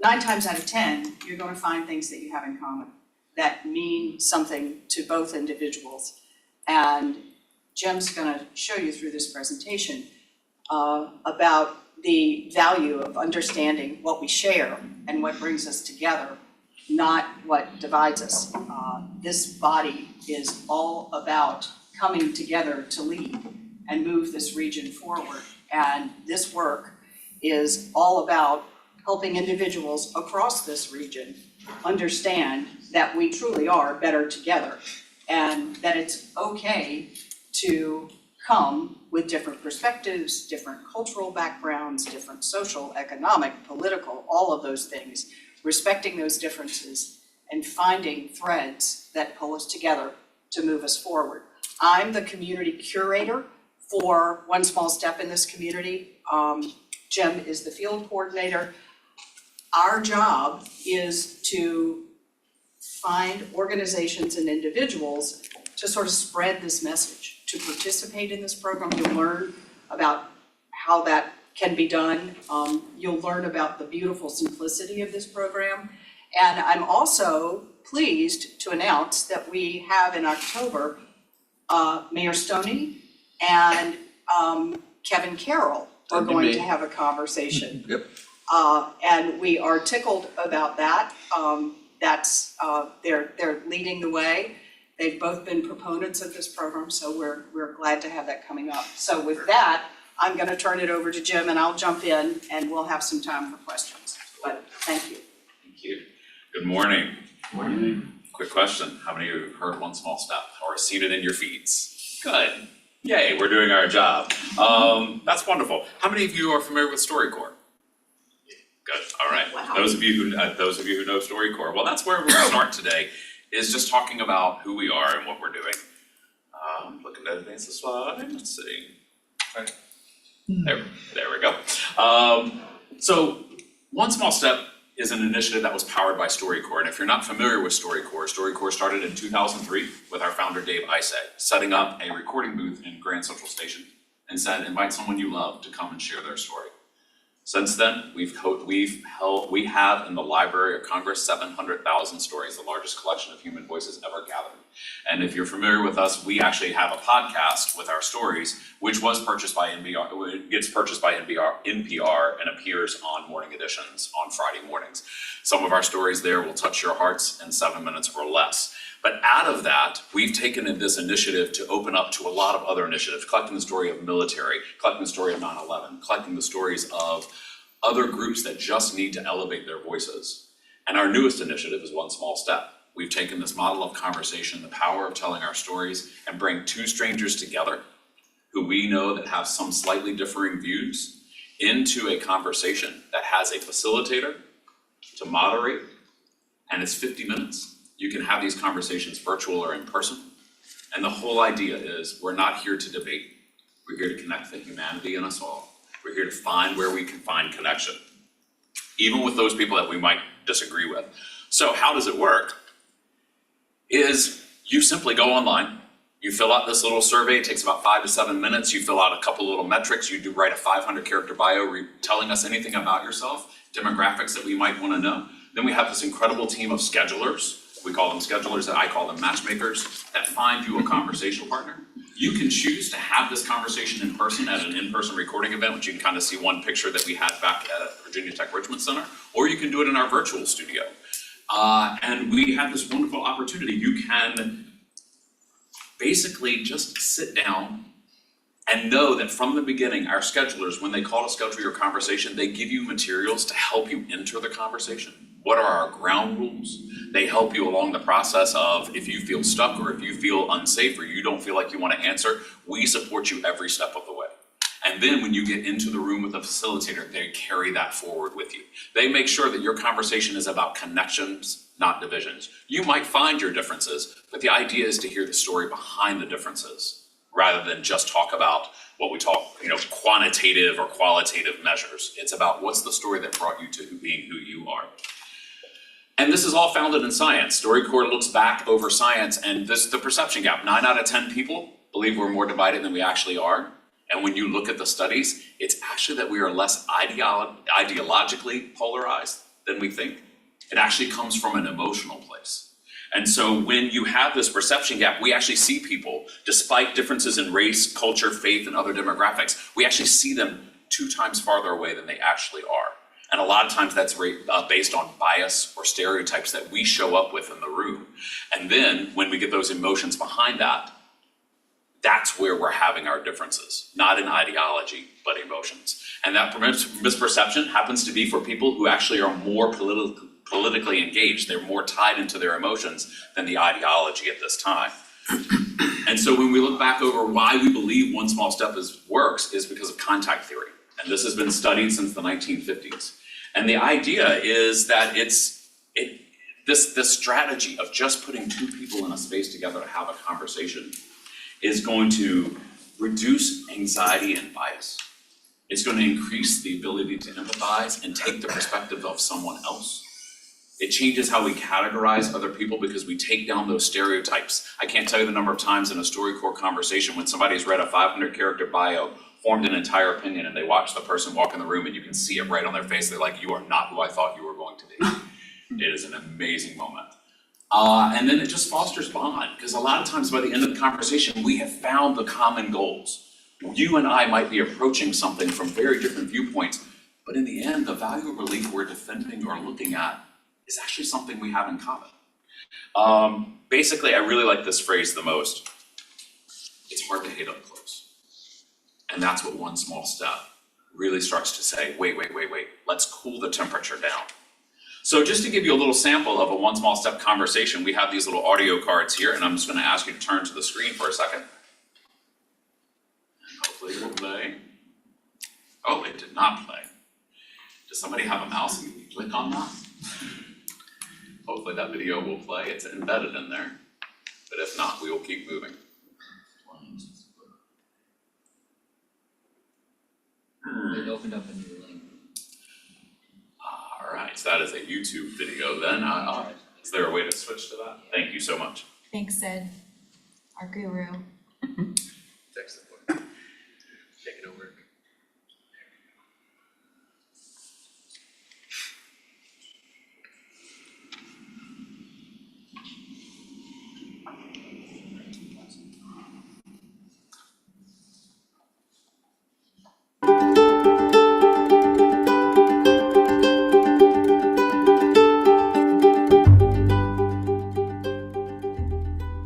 9 times out of 10, you're going to find things that you have in common that mean something to both individuals. And Jim's gonna show you through this presentation about the value of understanding what we share and what brings us together, not what divides us. This body is all about coming together to lead and move this region forward. And this work is all about helping individuals across this region understand that we truly are better together, and that it's okay to come with different perspectives, different cultural backgrounds, different social, economic, political, all of those things, respecting those differences and finding threads that pull us together to move us forward. I'm the community curator for One Small Step in this community. Jim is the field coordinator. Our job is to find organizations and individuals to sort of spread this message, to participate in this program. You'll learn about how that can be done. You'll learn about the beautiful simplicity of this program. And I'm also pleased to announce that we have in October, Mayor Stoney and Kevin Carroll are going to have a conversation. Yep. And we are tickled about that. They're leading the way. They've both been proponents of this program, so we're glad to have that coming up. So with that, I'm gonna turn it over to Jim and I'll jump in and we'll have some time for questions. But thank you. Thank you. Good morning. Morning. Quick question. How many of you have heard One Small Step or seen it in your feeds? Good. Yay, we're doing our job. That's wonderful. How many of you are familiar with StoryCorps? Good. All right. Wow. Those of you who know StoryCorps, well, that's where we're going to start today, is just talking about who we are and what we're doing. Looking to advance the slide. Let's see. Okay. There we go. So One Small Step is an initiative that was powered by StoryCorps. And if you're not familiar with StoryCorps started in 2003 with our founder, Dave Isay, setting up a recording booth in Grand Central Station and said, invite someone you love to come and share their story. Since then, we have in the Library of Congress 700,000 stories, the largest collection of human voices ever gathered. And if you're familiar with us, we actually have a podcast with our stories, which was purchased by NPR. It gets purchased by NPR and appears on morning editions on Friday mornings. Some of our stories there will touch your hearts in 7 minutes or less. But out of that, we've taken this initiative to open up to a lot of other initiatives, collecting the story of military, collecting the story of 9/11, collecting the stories of other groups that just need to elevate their voices. And our newest initiative is One Small Step. We've taken this model of conversation, the power of telling our stories, and bring two strangers together who we know that have some slightly differing views into a conversation that has a facilitator to moderate, and it's 50 minutes. You can have these conversations virtual or in person. And the whole idea is we're not here to debate. We're here to connect the humanity in us all. We're here to find where we can find connection, even with those people that we might disagree with. So how does it work? Is you simply go online, You fill out this little survey, it takes about 5 to 7 minutes. You fill out a couple little metrics. You do write a 500-character bio telling us anything about yourself, demographics that we might want to know. Then we have this incredible team of schedulers. We call them schedulers, and I call them matchmakers, that find you a conversational partner. You can choose to have this conversation in person at an in-person recording event, which you can kind of see one picture that we had back at Virginia Tech Richmond Center, or you can do it in our virtual studio. And we have this wonderful opportunity. You can basically just sit down and know that from the beginning, our schedulers, when they call to schedule your conversation, they give you materials to help you enter the conversation. What are our ground rules? They help you along the process of if you feel stuck or if you feel unsafe or you don't feel like you want to answer, we support you every step of the way. And then when you get into the room with the facilitator, they carry that forward with you. They make sure that your conversation is about connections, not divisions. You might find your differences, but the idea is to hear the story behind the differences rather than just talk about what we talk, quantitative or qualitative measures. It's about what's the story that brought you to being who you are. And this is all founded in science. StoryCorps looks back over science and the perception gap. 9 out of 10 people believe we're more divided than we actually are. And when you look at the studies, it's actually that we are less ideologically polarized than we think. It actually comes from an emotional place. And so when you have this perception gap, we actually see people, despite differences in race, culture, faith, and other demographics, we actually see them 2 times farther away than they actually are. And a lot of times that's based on bias or stereotypes that we show up with in the room. And then when we get those emotions behind that, that's where we're having our differences, not in ideology, but emotions. And that misperception happens to be for people who actually are more politically engaged. They're more tied into their emotions than the ideology at this time. And so when we look back over why we believe one small step works is because of contact theory. And this has been studied since the 1950s. And the idea is that this strategy of just putting 2 people in a space together to have a conversation is going to reduce anxiety and bias. It's going to increase the ability to empathize and take the perspective of someone else. It changes how we categorize other people because we take down those stereotypes. I can't tell you the number of times in a StoryCorps conversation when somebody's read a 500-character bio, formed an entire opinion, and they watch the person walk in the room and you can see it right on their face. They're like, you are not who I thought you were going to be. It is an amazing moment. And then it just fosters bond, because a lot of times by the end of the conversation, we have found the common goals. You and I might be approaching something from very different viewpoints, but in the end, the value of relief we're defending or looking at is actually something we have in common. Basically, I really like this phrase the most. It's hard to hate up close. And that's what one small step really starts to say, wait, let's cool the temperature down. So just to give you a little sample of a one small step conversation, we have these little audio cards here, and I'm just gonna ask you to turn to the screen for a second. And hopefully it will play. Oh, it did not play. Does somebody have a mouse and you can click on that? Hopefully that video will play. It's embedded in there. But if not, we will keep moving. It opened up a new link. All right, so that is a YouTube video then. Is there a way to switch to that? Thank you so much. Thanks, Sid, our guru. Text it. Take it over.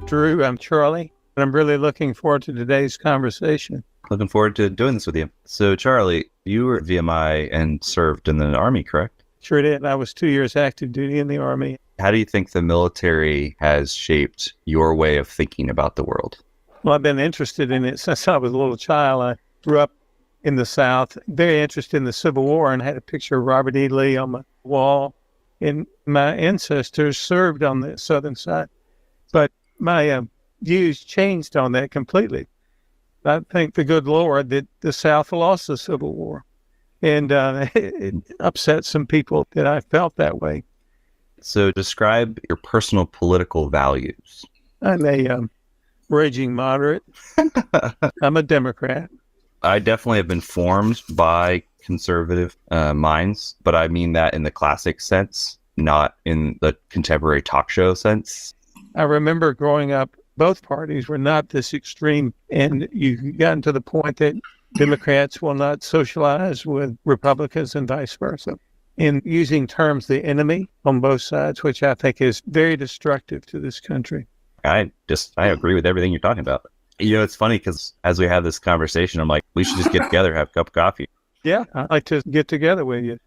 Drew, I'm Charlie, and I'm really looking forward to today's conversation. Looking forward to doing this with you. So, Charlie, you were VMI and served in the Army, correct? Sure did. I was 2 years active duty in the Army. How do you think the military has shaped your way of thinking about the world? Well, I've been interested in it since I was a little child. I grew up in the South, very interested in the Civil War, and had a picture of Robert E. Lee on my wall. And my ancestors served on the southern side. But my views changed on that completely. I thank the good Lord that the South lost the Civil War. And it upset some people that I felt that way. So describe your personal political values. I'm a raging moderate. I'm a Democrat. I definitely have been formed by conservative minds, but I mean that in the classic sense, not in the contemporary talk show sense. I remember growing up, both parties were not this extreme, and you gotten to the point that Democrats will not socialize with Republicans and vice versa. In using terms the enemy on both sides, which I think is very destructive to this country. I agree with everything you're talking about. You know, it's funny because as we have this conversation, I'm like, we should just get together, have a cup of coffee. Yeah, I'd like to get together with you.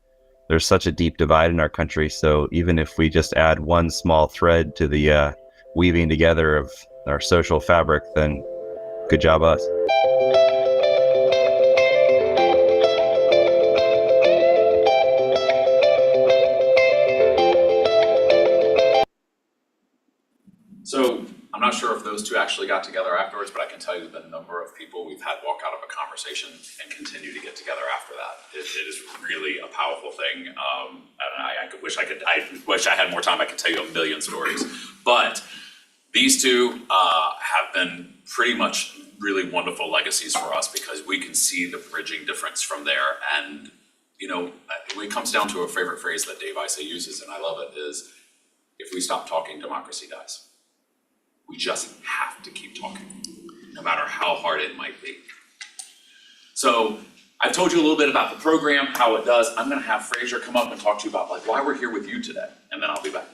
There's such a deep divide in our country. So even if we just add one small thread to the weaving together of our social fabric, then good job us. So I'm not sure if those two actually got together afterwards, but I can tell you the number of people we've had walk out of a conversation and continue to get together after that. It is really a powerful thing. And I wish I had more time. I could tell you a million stories, but these two have been pretty much really wonderful legacies for us because we can see the bridging difference from there. And, you know, when it comes down to a favorite phrase that Dave Isay uses, and I love it, is if we stop talking, democracy dies. We just have to keep talking, no matter how hard it might be. So I've told you a little bit about the program, how it does. I'm gonna have Fraser come up and talk to you about like why we're here with you today, and then I'll be back.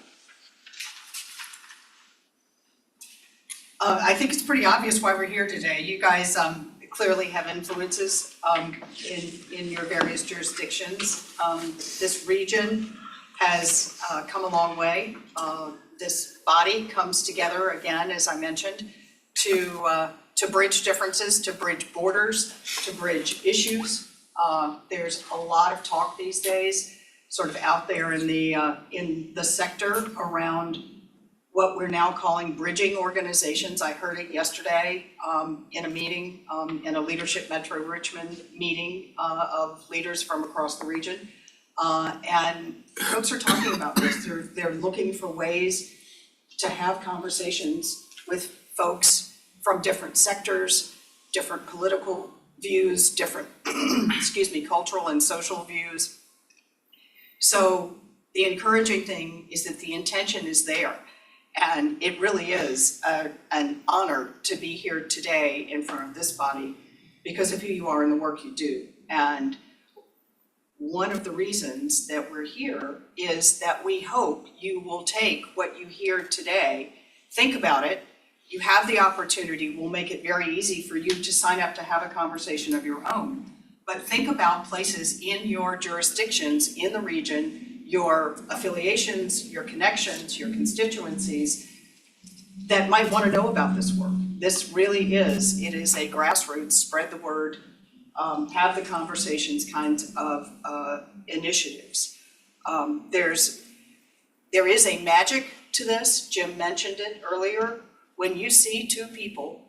I think it's pretty obvious why we're here today. You guys clearly have influences in your various jurisdictions. This region has come a long way. This body comes together again, as I mentioned, to bridge differences, to bridge borders, to bridge issues. There's a lot of talk these days, sort of out there in the sector around what we're now calling bridging organizations. I heard it yesterday in a meeting, in a Leadership Metro Richmond meeting of leaders from across the region. And folks are talking about this. They're looking for ways to have conversations with folks from different sectors, different political views, different, cultural and social views. So the encouraging thing is that the intention is there. And it really is an honor to be here today in front of this body because of who you are and the work you do. And one of the reasons that we're here is that we hope you will take what you hear today, think about it. You have the opportunity. We'll make it very easy for you to sign up to have a conversation of your own. But think about places in your jurisdictions, in the region, your affiliations, your connections, your constituencies that might want to know about this work. This really is, it is a grassroots, spread the word, have the conversations kinds of initiatives. There is a magic to this. Jim mentioned it earlier. When you see two people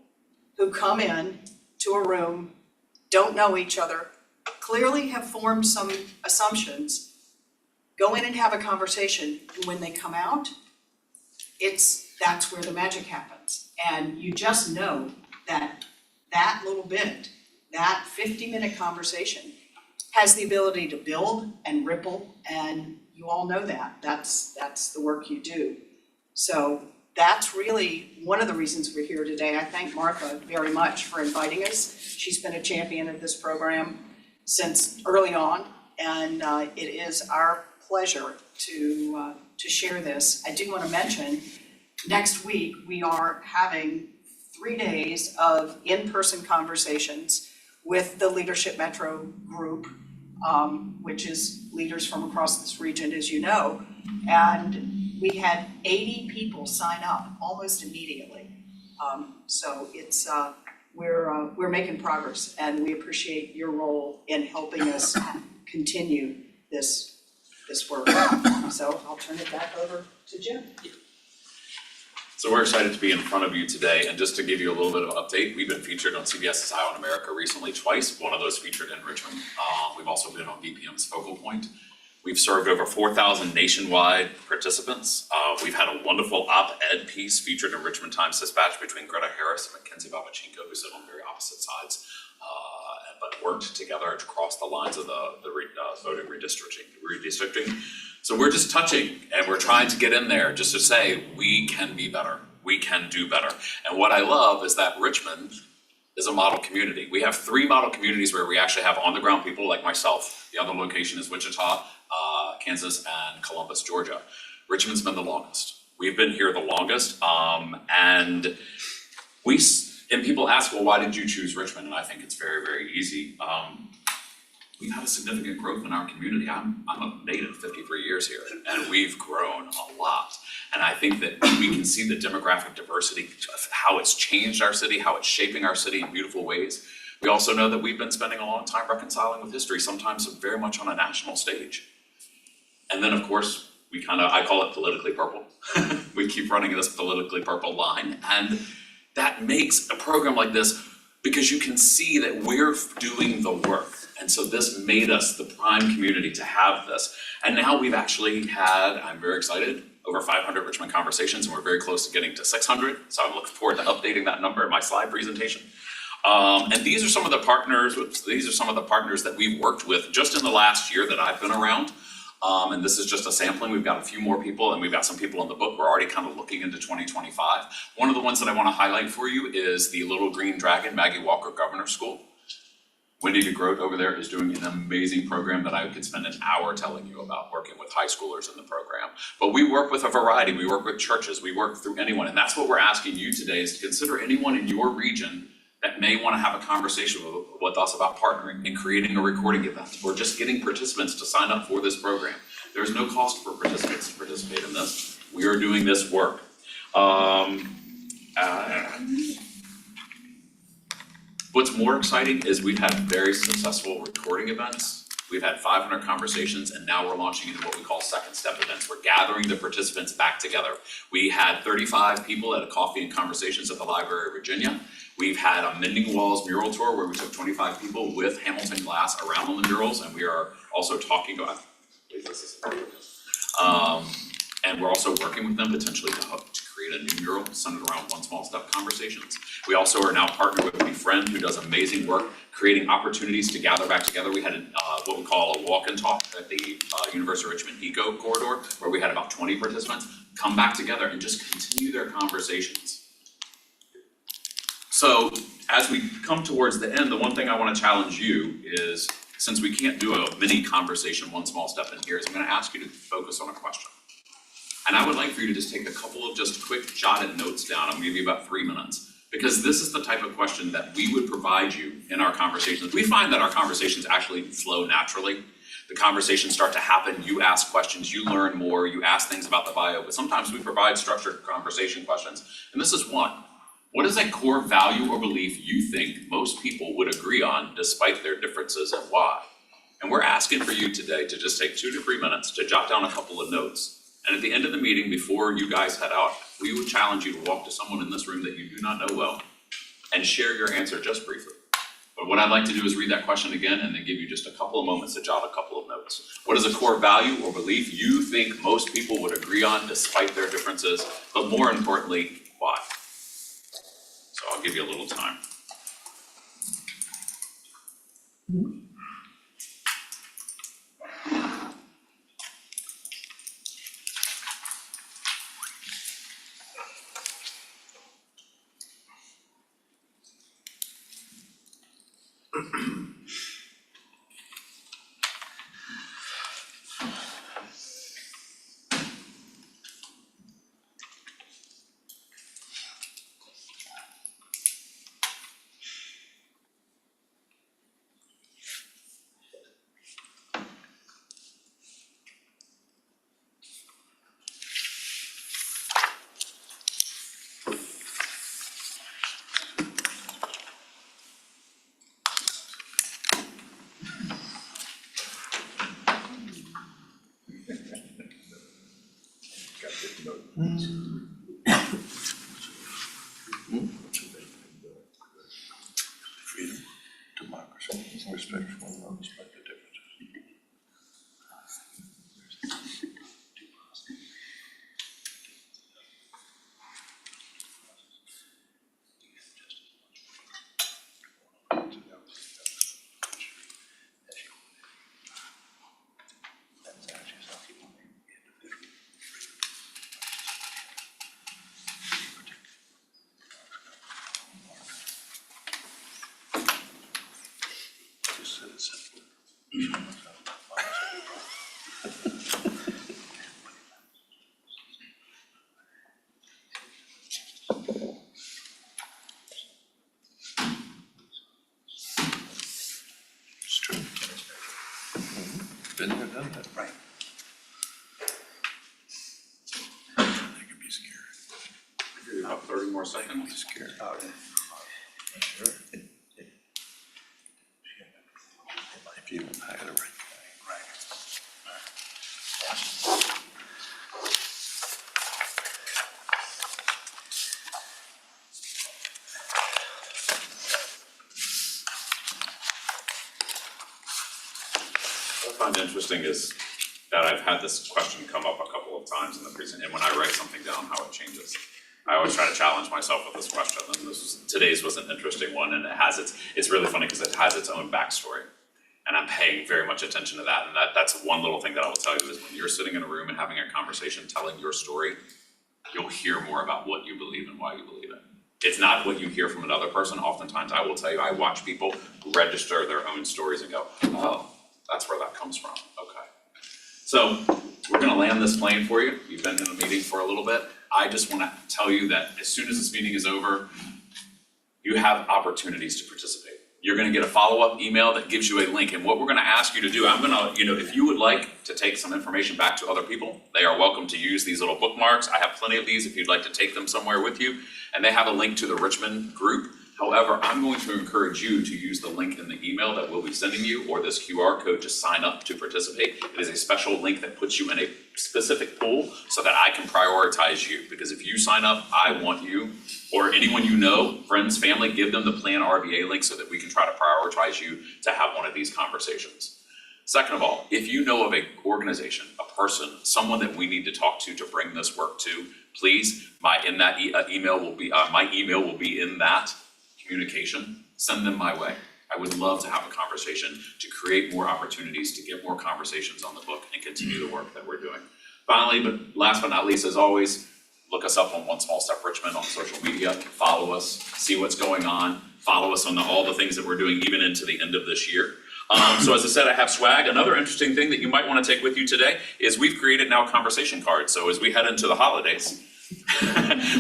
who come in to a room, don't know each other, clearly have formed some assumptions, go in and have a conversation, and when they come out, that's where the magic happens. And you just know that little bit, that 50-minute conversation has the ability to build and ripple, and you all know that. That's the work you do. So that's really one of the reasons we're here today. I thank Martha very much for inviting us. She's been a champion of this program since early on, and it is our pleasure to share this. I do want to mention, next week we are having 3 days of in-person conversations with the Leadership Metro group, which is leaders from across this region, as you know. And we had 80 people sign up almost immediately. So it's we're making progress, and we appreciate your role in helping us continue this work. So I'll turn it back over to Jim. So we're excited to be in front of you today, and just to give you a little bit of an update, we've been featured on CBS's Eye on America recently twice, one of those featured in Richmond. We've also been on BPM's Focal Point. We've served over 4,000 nationwide participants. We've had a wonderful op-ed piece featured in Richmond Times Dispatch between Greta Harris and Mackenzie Babachenko, who sit on very opposite sides, but worked together across the lines of the voting redistricting. So we're just touching, and we're trying to get in there just to say, we can be better. We can do better. And what I love is that Richmond is a model community. We have 3 model communities where we actually have on-the-ground people like myself. The other location is Wichita, Kansas, and Columbus, Georgia. Richmond's been the longest. We've been here the longest, and people ask, well, why did you choose Richmond? And I think it's very, very easy. We've had a significant growth in our community. I'm a native, 53 years here, and we've grown a lot. And I think that we can see the demographic diversity of how it's changed our city, how it's shaping our city in beautiful ways. We also know that we've been spending a long time reconciling with history, sometimes very much on a national stage. And then, of course, I call it politically purple. We keep running this politically purple line, and that makes a program like this, because you can see that we're doing the work. And so this made us the prime community to have this. And now we've actually had, I'm very excited, over 500 Richmond conversations, and we're very close to getting to 600. So I'm looking forward to updating that number in my slide presentation. And these are some of the partners that we've worked with just in the last year that I've been around. And this is just a sampling. We've got a few more people, and we've got some people in the book. We're already kind of looking into 2025. One of the ones that I want to highlight for you is the Little Green Dragon Maggie Walker Governor School. Wendy DeGroat over there is doing an amazing program that I could spend an hour telling you about, working with high schoolers in the program. But we work with a variety. We work with churches. We work through anyone. And that's what we're asking you today, is to consider anyone in your region that may want to have a conversation with us about partnering and creating a recording event, or just getting participants to sign up for this program. There's no cost for participants to participate in this. We are doing this work. What's more exciting is we've had very successful recording events. We've had 500 conversations, and now we're launching into what we call second step events. We're gathering the participants back together. We had 35 people at a coffee and conversations at the Library of Virginia. We've had a Mending Walls mural tour where we took 25 people with Hamilton glass around on the murals, and we are also talking about, and we're also working with them potentially to create a new mural centered around One Small Step conversations. We also are now partnered with Befriend, who does amazing work creating opportunities to gather back together. We had what we call a walk and talk at the University of Richmond Eco Corridor, where we had about 20 participants come back together and just continue their conversations. So as we come towards the end, the one thing I want to challenge you is, since we can't do a mini conversation, one small step in here, is I'm going to ask you to focus on a question. And I would like for you to just take a couple of just quick jotted notes down. I'm going to give you about 3 minutes, because this is the type of question that we would provide you in our conversations. We find that our conversations actually flow naturally. The conversations start to happen, you ask questions, you learn more, you ask things about the bio, but sometimes we provide structured conversation questions. And this is one. What is a core value or belief you think most people would agree on despite their differences, and why? And we're asking for you today to just take 2 to 3 minutes to jot down a couple of notes. And at the end of the meeting, before you guys head out, we would challenge you to walk to someone in this room that you do not know well and share your answer just briefly. But what I'd like to do is read that question again and then give you just a couple of moments to jot a couple of notes. What is a core value or belief you think most people would agree on despite their differences, but more importantly, why? So I'll give you a little time. Freedom, democracy, respect for one another, respect the differences. It's true. Been there, done that. Right. They could be scared. About 30 more seconds. Scared. Sure. If you hire the right guy. Right. What I find interesting is that I've had this question come up a couple of times in the presentation, and when I write something down, how it changes. I always try to challenge myself with this question, and today's was an interesting one, and it's really funny because it has its own backstory. And I'm paying very much attention to that, and that's one little thing that I will tell you is when you're sitting in a room and having a conversation, telling your story, you'll hear more about what you believe and why you believe it. It's not what you hear from another person. Oftentimes, I will tell you, I watch people register their own stories and go, oh, that's where that comes from, okay. So, we're gonna land this plane for you. You've been in a meeting for a little bit. I just wanna tell you that as soon as this meeting is over, you have opportunities to participate. You're gonna get a follow-up email that gives you a link, and what we're gonna ask you to do, I'm gonna, if you would like to take some information back to other people, they are welcome to use these little bookmarks. I have plenty of these if you'd like to take them somewhere with you, and they have a link to the Richmond group. However, I'm going to encourage you to use the link in the email that we'll be sending you, or this QR code to sign up to participate. It is a special link that puts you in a specific pool so that I can prioritize you, because if you sign up, I want you, or anyone you know, friends, family, give them the PlanRVA link so that we can try to prioritize you to have one of these conversations. Second of all, if you know of an organization, a person, someone that we need to talk to bring this work to, please, my email will be in that communication. Send them my way. I would love to have a conversation to create more opportunities, to get more conversations on the book and continue the work that we're doing. Finally, but last but not least, as always, look us up on One Small Step Richmond on social media, follow us, see what's going on, follow us on all the things that we're doing even into the end of this year. So as I said, I have swag. Another interesting thing that you might want to take with you today is we've created now conversation cards. So as we head into the holidays,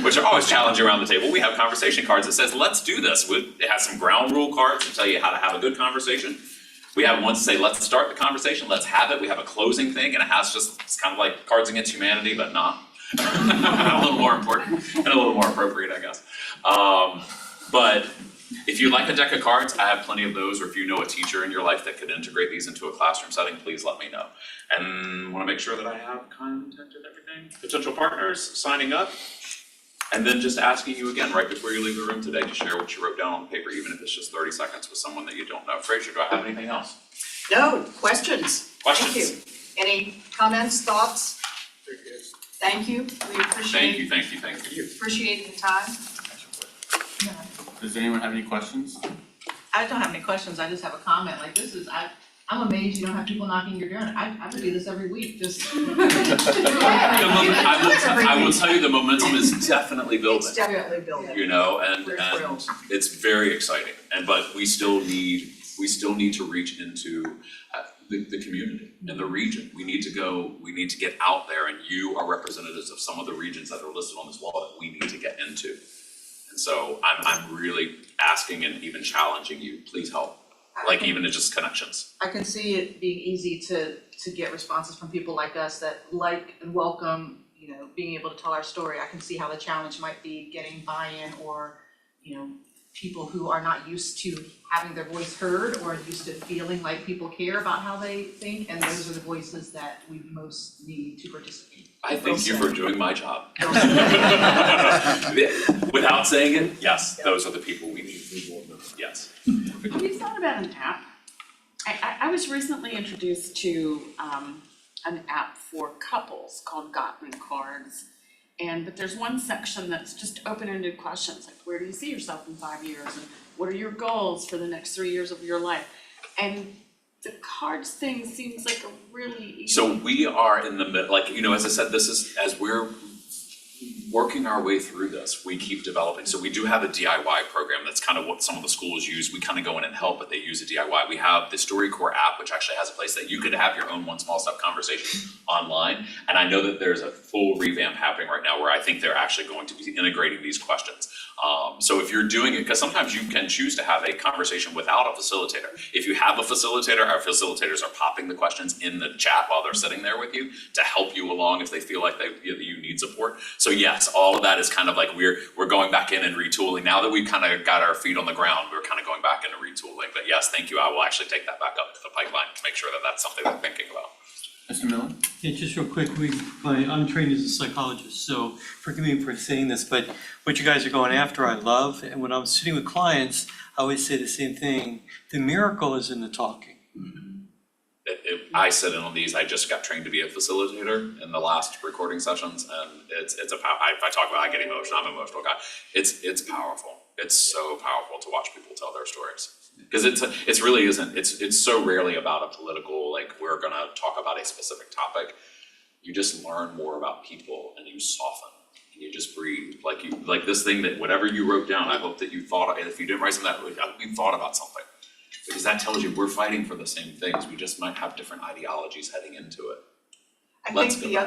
which are always challenging around the table, we have conversation cards that says, let's do this. It has some ground rule cards to tell you how to have a good conversation. We have ones to say, let's start the conversation, let's have it. We have a closing thing, and it has it's kind of like Cards Against Humanity, but not. A little more important and a little more appropriate, I guess. But if you like a deck of cards, I have plenty of those, or if you know a teacher in your life that could integrate these into a classroom setting, please let me know. And want to make sure that I have contacted everything. Potential partners signing up, and then just asking you again right before you leave the room today to share what you wrote down on the paper, even if it's just 30 seconds with someone that you don't know. Fraser, do I have anything else? No, questions? Questions? Thank you. Any comments, thoughts? Thank you, we appreciate appreciate the time. Does anyone have any questions? I don't have any questions, I just have a comment, like I'm amazed you don't have people knocking your door. I would do this every week, just. I will tell you the momentum is definitely building. It's definitely building. And it's very exciting, but we still need to reach into the community and the region. We need to get out there, and you are representatives of some of the regions that are listed on this wall that we need to get into. And so I'm really asking and even challenging you, please help, even just connections. I can see it being easy to get responses from people like us that like and welcome, being able to tell our story. I can see how the challenge might be getting buy-in, or, people who are not used to having their voice heard or used to feeling like people care about how they think, and those are the voices that we most need to participate. I thank you for doing my job. Without saying it, yes, those are the people we need. Yes. Have you thought about an app? I was recently introduced to an app for couples called Gotten Cards. But there's one section that's just open-ended questions, like where do you see yourself in 5 years? And what are your goals for the next 3 years of your life? And the cards thing seems like a really easy. So we are in the middle, as I said, this is, as we're working our way through this, we keep developing. So we do have a DIY program. That's kind of what some of the schools use. We kind of go in and help, but they use a DIY. We have the StoryCorps app, which actually has a place that you could have your own one small step conversation online. And I know that there's a full revamp happening right now where I think they're actually going to be integrating these questions. So if you're doing it, because sometimes you can choose to have a conversation without a facilitator. If you have a facilitator, our facilitators are popping the questions in the chat while they're sitting there with you to help you along if they feel like you need support. So yes, all of that is kind of like we're going back in and retooling. Now that we've kind of got our feet on the ground, we're kind of going back into retooling. But yes, thank you. I will actually take that back up to the pipeline to make sure that that's something they're thinking about. Mr. Miller? Yeah, just real quick, I'm trained as a psychologist, so forgive me for saying this, but what you guys are going after, I love. And when I'm sitting with clients, I always say the same thing. The miracle is in the talking. I sit in on these. I just got trained to be a facilitator in the last recording sessions, and it's a if I talk about it, I get emotional. I'm an emotional guy. It's powerful. It's so powerful to watch people tell their stories. Because it's really isn't, it's so rarely about a political, like we're gonna talk about a specific topic. You just learn more about people and you soften and you just breathe. Like this thing that whatever you wrote down, I hope that you thought, if you didn't write something that, I hope you thought about something. Because that tells you we're fighting for the same things, we just might have different ideologies heading into it. I think the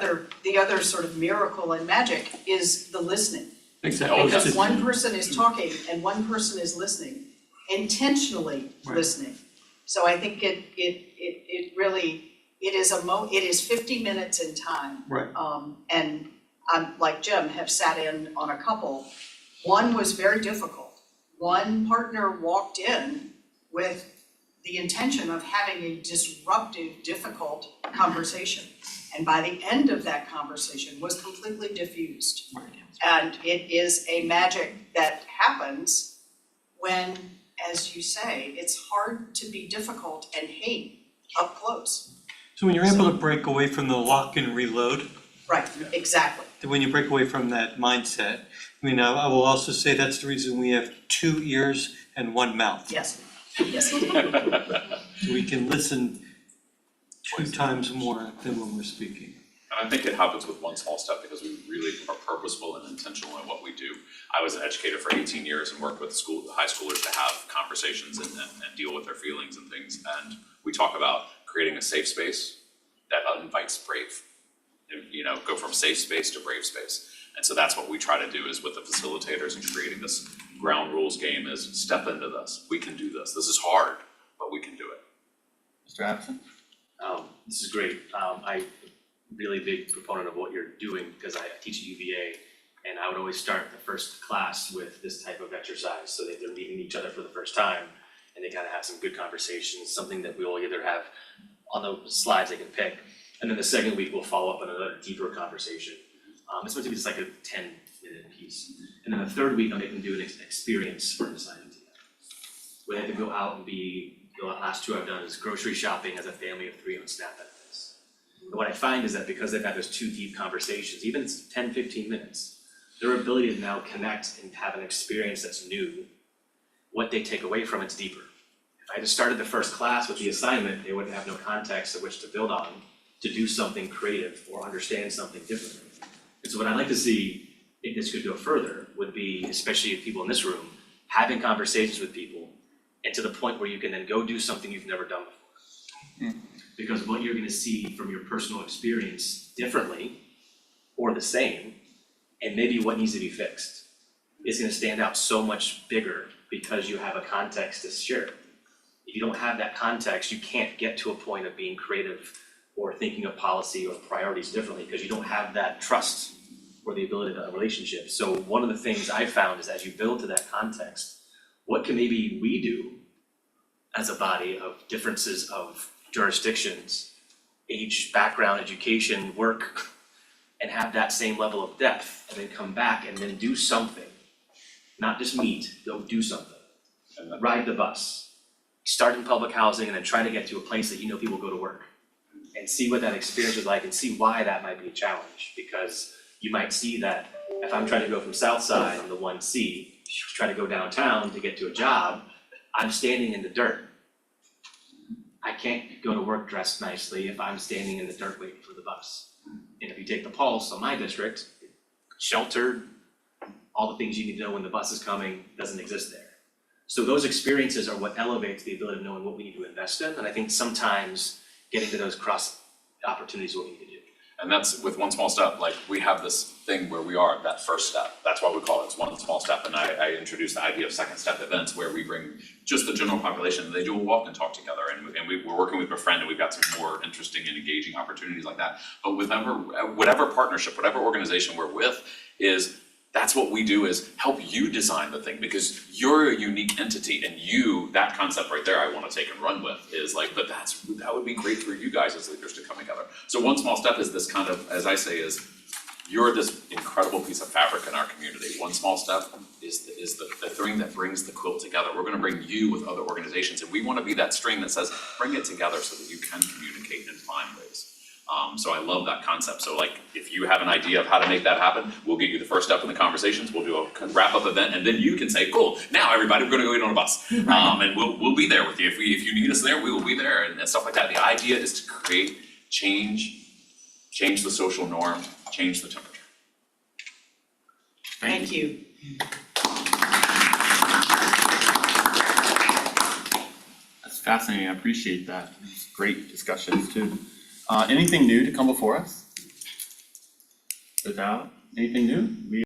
other sort of miracle and magic is the listening. Exactly. Because one person is talking and one person is listening, intentionally Right. listening. So I think it really, it is 50 minutes in time. Right. And I'm, like Jim, have sat in on a couple. One was very difficult. One partner walked in with the intention of having a disruptive, difficult conversation. And by the end of that conversation was completely diffused. And it is a magic that happens when, as you say, it's hard to be difficult and hate up close. So when you're able to break away from the lock and reload, Right, exactly. when you break away from that mindset, I mean, I will also say that's the reason we have 2 ears and 1 mouth. Yes, yes. So we can listen 2 times more than when we're speaking. And I think it happens with one small step because we really are purposeful and intentional in what we do. I was an educator for 18 years and worked with high schoolers to have conversations and deal with their feelings and things. And we talk about creating a safe space that invites brave. You know, go from safe space to brave space. And so that's what we try to do is with the facilitators and creating this ground rules game is step into this. We can do this. This is hard, but we can do it. Mr. Addison? This is great. I'm really big proponent of what you're doing because I teach at UVA, and I would always start the first class with this type of exercise so that they're meeting each other for the first time and they kind of have some good conversations, something that we'll either have on the slides they can pick, and then the second week we'll follow up on another deeper conversation. It's meant to be just like a 10-minute piece, and then the third week I'll make them do an experience for an assignment together, where they have to go out and be. The last 2 I've done is grocery shopping as a family of 3 on SNAP benefits. But what I find is that because they've had those 2 deep conversations, even 10, 15 minutes, their ability to now connect and have an experience that's new, what they take away from it's deeper. If I just started the first class with the assignment, they wouldn't have no context of which to build on to do something creative or understand something differently. And so what I'd like to see, if this could go further, would be, especially if people in this room, having conversations with people and to the point where you can then go do something you've never done before. Because what you're gonna see from your personal experience differently or the same, and maybe what needs to be fixed, is gonna stand out so much bigger because you have a context to share. If you don't have that context, you can't get to a point of being creative or thinking of policy or priorities differently because you don't have that trust or the ability to have a relationship. So one of the things I found is as you build to that context, what can maybe we do as a body of differences of jurisdictions, age, background, education, work, and have that same level of depth, and then come back and then do something. Not just meet, go do something. Ride the bus, start in public housing, and then try to get to a place that you know people go to work. And see what that experience is like and see why that might be a challenge, because you might see that if I'm trying to go from South Side on the 1C, try to go downtown to get to a job, I'm standing in the dirt. I can't go to work dressed nicely if I'm standing in the dirt waiting for the bus. And if you take the pulse on my district, sheltered, all the things you need to know when the bus is coming doesn't exist there. So those experiences are what elevates the ability of knowing what we need to invest in, and I think sometimes getting to those cross opportunities is what we need to do. And that's with one small step, like we have this thing where we are at that first step. That's why we call it one small step. And I introduced the idea of second step events where we bring just the general population and they do a walk and talk together. And we're working with Befriend and we've got some more interesting and engaging opportunities like that. But with whatever partnership, whatever organization we're with that's what we do is help you design the thing because you're a unique entity and that concept right there I want to take and run with is like, but that would be great for you guys as leaders to come together. So one small step is this kind of, as I say, is you're this incredible piece of fabric in our community. One small step is the thing that brings the quilt together. We're gonna bring you with other organizations and we wanna be that string that says, bring it together so that you can communicate and find ways. So I love that concept. So like, if you have an idea of how to make that happen, we'll get you the first step in the conversations. We'll do a wrap-up event, and then you can say, "Cool, now everybody, we're going to go get on a bus, and we'll be there with you. If you need us there, we will be there," and stuff like that. The idea is to create change the social norm, change the temperature. Thank you. That's fascinating, I appreciate that. It's great discussions too. Anything new to come before us? Without anything new?